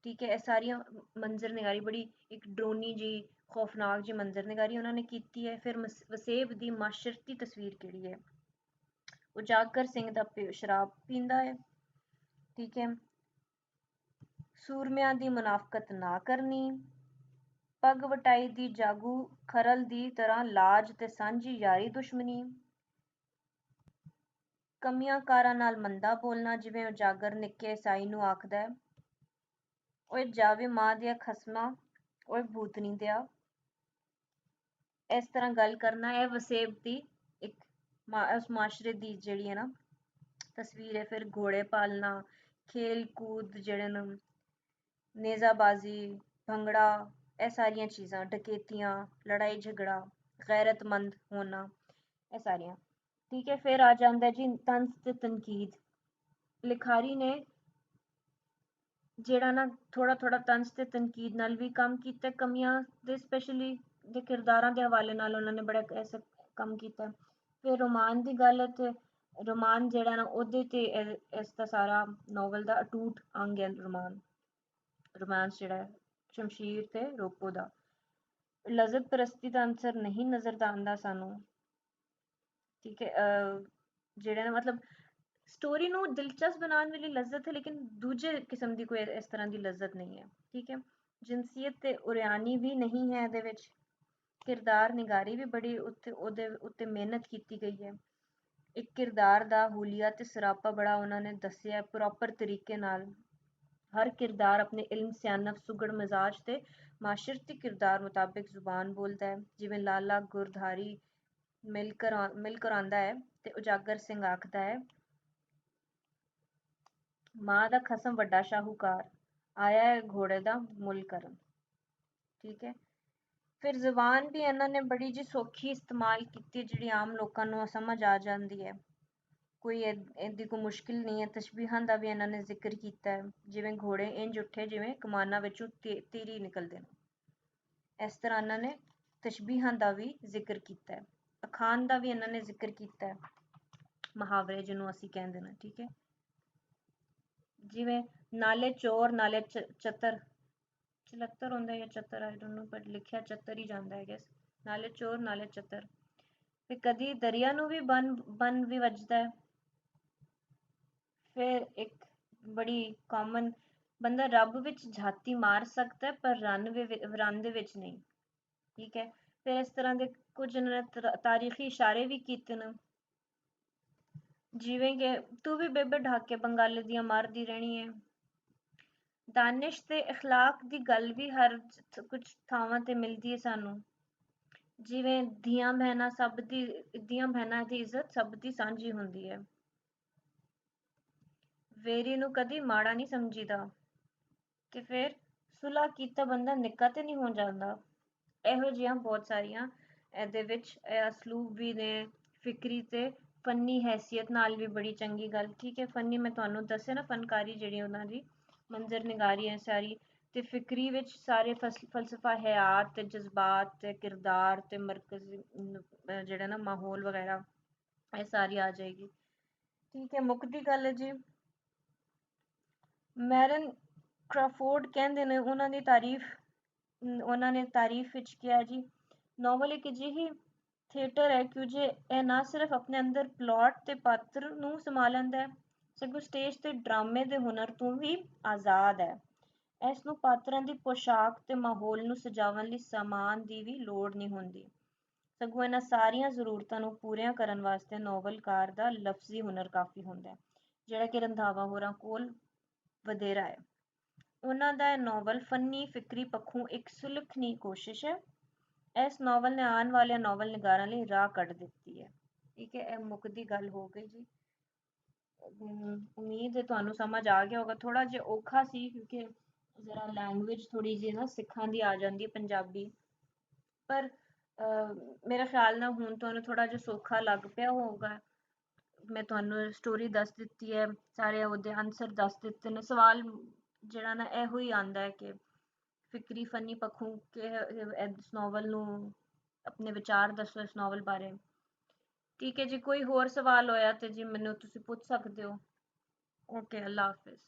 ਠੀਕ ਹੈ, ਇਹ ਸਾਰੀਆਂ ਮੰਜ਼ਰ ਨਿਗਾਰੀ ਬੜੀ ਇੱਕ ਡਰੋਨੀ ਜੀ ਖੌਫਨਾਕ ਜੀ ਮੰਜ਼ਰ ਨਿਗਾਰੀ ਉਹਨਾਂ ਨੇ ਕੀਤੀ ਹੈ। ਫਿਰ ਵਸੇਬ ਦੀ ਮਾਸ਼ਰਤੀ ਤਸਵੀਰ ਕਿਹੜੀ ਹੈ? ਉਜਾਗਰ ਸਿੰਘ ਦਾ ਪਿਓ ਸ਼ਰਾਬ ਪੀਂਦਾ ਹੈ। ਠੀਕ ਹੈ, ਸੂਰਮਿਆਂ ਦੀ ਮੁਨਾਫਕਤ ਨਾ ਕਰਨੀ, ਪੱਗ ਵਟਾਈ ਦੀ ਜਾਗੂ ਖਰਲ ਦੀ ਤਰ੍ਹਾਂ ਲਾਜ ਤੇ ਸਾਂਝੀ ਯਾਰੀ ਦੁਸ਼ਮਣੀ, ਕਮੀਆਂ ਕਾਰਾਂ ਨਾਲ ਮੰਦਾ ਬੋਲਣਾ ਜਿਵੇਂ ਉਜਾਗਰ ਨਿੱਕੇ ਈਸਾਈ ਨੂੰ ਆਖਦਾ ਹੈ, ਓਏ ਜਾਵੇ ਮਾਂ ਦੀਆਂ ਖਸਮਾਂ, ਓਏ ਭੂਤਨੀ ਦਿਆ। ਇਸ ਤਰ੍ਹਾਂ ਗੱਲ ਕਰਨਾ ਹੈ ਵਸੇਬ ਦੀ ਇੱਕ ਉਸ ਮਾਸ਼ਰੇ ਦੀ ਜਿਹੜੀ ਹੈ ਨਾ ਤਸਵੀਰ ਹੈ। ਫਿਰ ਘੋੜੇ ਪਾਲਣਾ, ਖੇਲ ਕੂਦ ਜਿਹੜੇ ਨੇ, ਨੇਜ਼ਾਬਾਜ਼ੀ, ਭੰਗੜਾ, ਇਹ ਸਾਰੀਆਂ ਚੀਜ਼ਾਂ, ਡਕੈਤੀਆਂ, ਲੜਾਈ ਝਗੜਾ, ਗੈਰਤਮੰਦ ਹੋਣਾ, ਇਹ ਸਾਰੀਆਂ। ਠੀਕ ਹੈ, ਫਿਰ ਆ ਜਾਂਦਾ ਜੀ ਤੰਜ਼ ਤੇ ਤਨਕੀਦ। ਲਿਖਾਰੀ ਨੇ ਜਿਹੜਾ ਨਾ ਥੋੜਾ ਥੋੜਾ ਤੰਜ਼ ਤੇ ਤਨਕੀਦ ਨਾਲ ਵੀ ਕੰਮ ਕੀਤਾ, ਕਮੀਆਂ ਦੇ ਸਪੈਸ਼ਲੀ ਦੇ ਕਿਰਦਾਰਾਂ ਦੇ ਹਵਾਲੇ ਨਾਲ ਉਹਨਾਂ ਨੇ ਬੜਾ ਐਸਾ ਕੰਮ ਕੀਤਾ। ਫਿਰ ਰੋਮਾਨ ਦੀ ਗੱਲ ਹੈ ਤੇ ਰੋਮਾਨ ਜਿਹੜਾ ਨਾ ਉਹਦੇ ਤੇ ਇਸ ਦਾ ਸਾਰਾ ਨੋਵਲ ਦਾ ਅਟੂਟ ਅੰਗ ਹੈ ਰੋਮਾਂਸ ਜਿਹੜਾ ਹੈ ਸ਼ਮਸ਼ੀਰ ਤੇ ਰੋਪੋ ਦਾ। ਲਜ਼ਤ ਪ੍ਰਸਤੀ ਦਾ ਅੰਸਰ ਨਹੀਂ ਨਜ਼ਰ ਆਉਂਦਾ ਸਾਨੂੰ। ਠੀਕ ਹੈ, ਜਿਹੜਾ ਨਾ ਮਤਲਬ ਸਟੋਰੀ ਨੂੰ ਦਿਲਚਸਪ ਬਣਾਉਣ ਵਾਲੀ ਲਜ਼ਤ ਹੈ ਲੇਕਿਨ ਦੂਜੇ ਕਿਸਮ ਦੀ ਕੋਈ ਇਸ ਤਰ੍ਹਾਂ ਦੀ ਲਜ਼ਤ ਨਹੀਂ ਹੈ। ਠੀਕ ਹੈ, ਜਿਨਸੀਅਤ ਤੇ ਉਰਿਆਨੀ ਵੀ ਨਹੀਂ ਹੈ ਇਹਦੇ ਵਿੱਚ। ਕਿਰਦਾਰ ਨਿਗਾਰੀ ਵੀ ਬੜੀ ਉਹਦੇ ਉੱਤੇ ਮਿਹਨਤ ਕੀਤੀ ਗਈ ਹੈ। ਇੱਕ ਕਿਰਦਾਰ ਦਾ ਹੁਲੀਆ ਤੇ ਸਰਾਪਾ ਬੜਾ ਉਹਨਾਂ ਨੇ ਦੱਸਿਆ ਪ੍ਰੋਪਰ ਤਰੀਕੇ ਨਾਲ। ਹਰ ਕਿਰਦਾਰ ਆਪਣੇ ਇਲਮ ਸਿਆਣਪ ਸੁਗੜ ਮਿਜ਼ਾਜ ਤੇ ਮਾਸ਼ਰਤੀ ਕਿਰਦਾਰ ਮੁਤਾਬਿਕ ਜ਼ੁਬਾਨ ਬੋਲਦਾ ਹੈ। ਜਿਵੇਂ ਲਾਲਾ ਗੁਰਧਾਰੀ ਮਿਲ ਕਰ ਆਉਂਦਾ ਹੈ ਤੇ ਉਜਾਗਰ ਸਿੰਘ ਆਖਦਾ ਹੈ, ਮਾਂ ਦਾ ਖਸਮ ਵੱਡਾ ਸ਼ਾਹੂਕਾਰ ਆਇਆ ਹੈ ਘੋੜੇ ਦਾ ਮੁੱਲ ਕਰਨ। ਠੀਕ ਹੈ, ਫਿਰ ਜ਼ੁਬਾਨ ਵੀ ਇਹਨਾਂ ਨੇ ਬੜੀ ਜੀ ਸੌਖੀ ਇਸਤੇਮਾਲ ਕੀਤੀ ਜਿਹੜੀ ਆਮ ਲੋਕਾਂ ਨੂੰ ਸਮਝ ਆ ਜਾਂਦੀ ਹੈ। ਕੋਈ ਇਹਦੀ ਕੋਈ ਮੁਸ਼ਕਿਲ ਨਹੀਂ ਹੈ। ਤਸ਼ਬੀਹਾਂ ਦਾ ਵੀ ਇਹਨਾਂ ਨੇ ਜ਼ਿਕਰ ਕੀਤਾ ਹੈ, ਜਿਵੇਂ ਘੋੜੇ ਇੰਜ ਉੱਠੇ ਜਿਵੇਂ ਕਮਾਨਾਂ ਵਿੱਚੋਂ ਤੀਰ ਨਿਕਲਦੇ ਨੇ। ਇਸ ਤਰ੍ਹਾਂ ਇਹਨਾਂ ਨੇ ਤਸ਼ਬੀਹਾਂ ਦਾ ਵੀ ਜ਼ਿਕਰ ਕੀਤਾ ਹੈ। ਅਖਾਣ ਦਾ ਵੀ ਇਹਨਾਂ ਨੇ ਜ਼ਿਕਰ ਕੀਤਾ ਹੈ, ਮੁਹਾਵਰੇ ਜਿਹਨੂੰ ਅਸੀਂ ਕਹਿੰਦੇ ਨੇ। ਠੀਕ ਹੈ, ਜਿਵੇਂ ਨਾਲੇ ਚੋਰ ਨਾਲੇ ਚਤਰ, ਚਲੱਤਰ ਹੁੰਦਾ ਜਾਂ ਚਤਰ ਆਈ ਡੋਂਟ ਨੋ ਬਟ ਲਿਖਿਆ ਚਤਰ ਹੀ ਜਾਂਦਾ ਹੈ ਗੈਸ। ਨਾਲੇ ਚੋਰ ਨਾਲੇ ਚਤਰ। ਤੇ ਕਦੀ ਦਰਿਆ ਨੂੰ ਵੀ ਬੰਨ ਵੀ ਵੱਜਦਾ ਹੈ। ਫਿਰ ਇੱਕ ਬੜੀ ਕਾਮਨ, ਬੰਦਾ ਰੱਬ ਵਿੱਚ ਝਾਤੀ ਮਾਰ ਸਕਦਾ ਪਰ ਰੰਨ ਦੇ ਵਿੱਚ ਨਹੀਂ। ਠੀਕ ਹੈ, ਫਿਰ ਇਸ ਤਰ੍ਹਾਂ ਦੇ ਕੁਝ ਇਹਨਾਂ ਨੇ ਤਾਰੀਖੀ ਇਸ਼ਾਰੇ ਵੀ ਕੀਤੇ ਨੇ, ਜਿਵੇਂ ਕਿ ਤੂੰ ਵੀ ਬੇਬੇ ਢਾਕੇ ਬੰਗਾਲੇ ਦੀਆਂ ਮਾਰਦੀ ਰਹਿਣੀ ਹੈ। ਦਾਨਿਸ਼ ਤੇ ਅਖਲਾਕ ਦੀ ਗੱਲ ਵੀ ਹਰ ਕੁਝ ਥਾਵਾਂ ਤੇ ਮਿਲਦੀ ਹੈ ਸਾਨੂੰ, ਜਿਵੇਂ ਧੀਆਂ ਬਹਿਨਾਂ ਦੀ ਇੱਜ਼ਤ ਸਭ ਦੀ ਸਾਂਝੀ ਹੁੰਦੀ ਹੈ। ਵੇਰੀ ਨੂੰ ਕਦੀ ਮਾੜਾ ਨਹੀਂ ਸਮਝੀਦਾ। ਤੇ ਫਿਰ ਸੁਲ੍ਹਾ ਕੀਤਾ ਬੰਦਾ ਨਿੱਕਾ ਤੇ ਨਹੀਂ ਹੋ ਜਾਂਦਾ। ਇਹੋ ਜਿਹੀਆਂ ਬਹੁਤ ਸਾਰੀਆਂ ਇਹਦੇ ਵਿੱਚ ਅਸਲੂਬ ਵੀ ਨੇ, ਫਿਕਰੀ ਤੇ ਫੰਨੀ ਹੈਸੀਅਤ ਨਾਲ ਵੀ ਬੜੀ ਚੰਗੀ ਗੱਲ। ਠੀਕ ਹੈ, ਫੰਨੀ ਮੈਂ ਤੁਹਾਨੂੰ ਦੱਸਿਆ ਨਾ ਫਨਕਾਰੀ ਜਿਹੜੀ ਉਹਨਾਂ ਦੀ ਮੰਜ਼ਰ ਨਿਗਾਰੀ ਹੈ ਸਾਰੀ, ਤੇ ਫਿਕਰੀ ਵਿੱਚ ਸਾਰੇ ਫਲਸਫਾ ਹਯਾਤ ਤੇ ਜਜ਼ਬਾਤ ਤੇ ਕਿਰਦਾਰ ਤੇ ਮਰਕਜ਼ ਜਿਹੜਾ ਨਾ ਮਾਹੌਲ ਵਗੈਰਾ ਇਹ ਸਾਰੀ ਆ ਜਾਏਗੀ। ਠੀਕ ਹੈ, ਮੁੱਕਦੀ ਗੱਲ ਹੈ ਜੀ। ਮੈਰਨ ਕ੍ਰਾਫੋਰਡ ਕਹਿੰਦੇ ਨੇ ਉਹਨਾਂ ਨੇ ਤਾਰੀਫ ਵਿੱਚ ਕਿਹਾ ਜੀ, ਨੋਵਲ ਇੱਕ ਅਜਿਹੀ ਥੀਏਟਰ ਹੈ ਕਿ ਜੇ ਇਹ ਨਾ ਸਿਰਫ ਆਪਣੇ ਅੰਦਰ ਪਲਾਟ ਤੇ ਪਾਤਰ ਨੂੰ ਸਮਾ ਲੈਂਦਾ ਹੈ ਸਗੋਂ ਸਟੇਜ ਤੇ ਡਰਾਮੇ ਦੇ ਹੁਨਰ ਤੋਂ ਵੀ ਆਜ਼ਾਦ ਹੈ। ਇਸ ਨੂੰ ਪਾਤਰਾਂ ਦੀ ਪੋਸ਼ਾਕ ਤੇ ਮਾਹੌਲ ਨੂੰ ਸਜਾਵਣ ਲਈ ਸਾਮਾਨ ਦੀ ਵੀ ਲੋੜ ਨਹੀਂ ਹੁੰਦੀ, ਸਗੋਂ ਇਹਨਾਂ ਸਾਰੀਆਂ ਜ਼ਰੂਰਤਾਂ ਨੂੰ ਪੂਰੀਆਂ ਕਰਨ ਵਾਸਤੇ ਨੋਵਲਕਾਰ ਦਾ ਲਫ਼ਜ਼ੀ ਹੁਨਰ ਕਾਫੀ ਹੁੰਦਾ ਹੈ, ਜਿਹੜਾ ਕਿ ਰੰਧਾਵਾ ਹੋਰਾਂ ਕੋਲ ਵਧੇਰਾ ਹੈ। ਉਹਨਾਂ ਦਾ ਇਹ ਨੋਵਲ ਫੰਨੀ ਫਿਕਰੀ ਪੱਖੋਂ ਇੱਕ ਸੁਲੱਖਣੀ ਕੋਸ਼ਿਸ਼ ਹੈ। ਇਸ ਨੋਵਲ ਨੇ ਆਉਣ ਵਾਲੇ ਨੋਵਲ ਨਿਗਾਰਾਂ ਲਈ ਰਾਹ ਕੱਢ ਦਿੱਤੀ ਹੈ। ਠੀਕ ਹੈ, ਇਹ ਮੁੱਕਦੀ ਗੱਲ ਹੋ ਗਈ ਜੀ। ਉਮੀਦ ਹੈ ਤੁਹਾਨੂੰ ਸਮਝ ਆ ਗਿਆ ਹੋਗਾ। ਥੋੜਾ ਜਿਹਾ ਔਖਾ ਸੀ ਕਿਉਂਕਿ ਜ਼ਰਾ ਲੈਂਗੁਏਜ ਥੋੜੀ ਜਿਹੀ ਨਾ ਸਿੱਖਾਂ ਦੀ ਆ ਜਾਂਦੀ ਹੈ ਪੰਜਾਬੀ, ਪਰ ਮੇਰਾ ਖਿਆਲ ਨਾਲ ਹੁਣ ਤੁਹਾਨੂੰ ਥੋੜਾ ਜਿਹਾ ਸੌਖਾ ਲੱਗ ਪਿਆ ਹੋਊਗਾ। ਮੈਂ ਤੁਹਾਨੂੰ ਸਟੋਰੀ ਦੱਸ ਦਿੱਤੀ ਹੈ, ਸਾਰੇ ਉਹਦੇ ਆਨਸਰ ਦੱਸ ਦਿੱਤੇ ਨੇ। ਸਵਾਲ ਜਿਹੜਾ ਨਾ ਇਹੋ ਹੀ ਆਉਂਦਾ ਹੈ ਕਿ ਫਿਕਰੀ ਫਨੀ ਪੱਖੋਂ ਕਿ ਇਸ ਨੋਵਲ ਨੂੰ ਆਪਣੇ ਵਿਚਾਰ ਦੱਸੋ ਇਸ ਨੋਵਲ ਬਾਰੇ। ਠੀਕ ਹੈ ਜੀ, ਕੋਈ ਹੋਰ ਸਵਾਲ ਹੋਇਆ ਤੇ ਜੀ ਮੈਨੂੰ ਤੁਸੀਂ ਪੁੱਛ ਸਕਦੇ ਹੋ। ਓਕੇ, ਅੱਲਾ ਹਾਫਿਜ਼।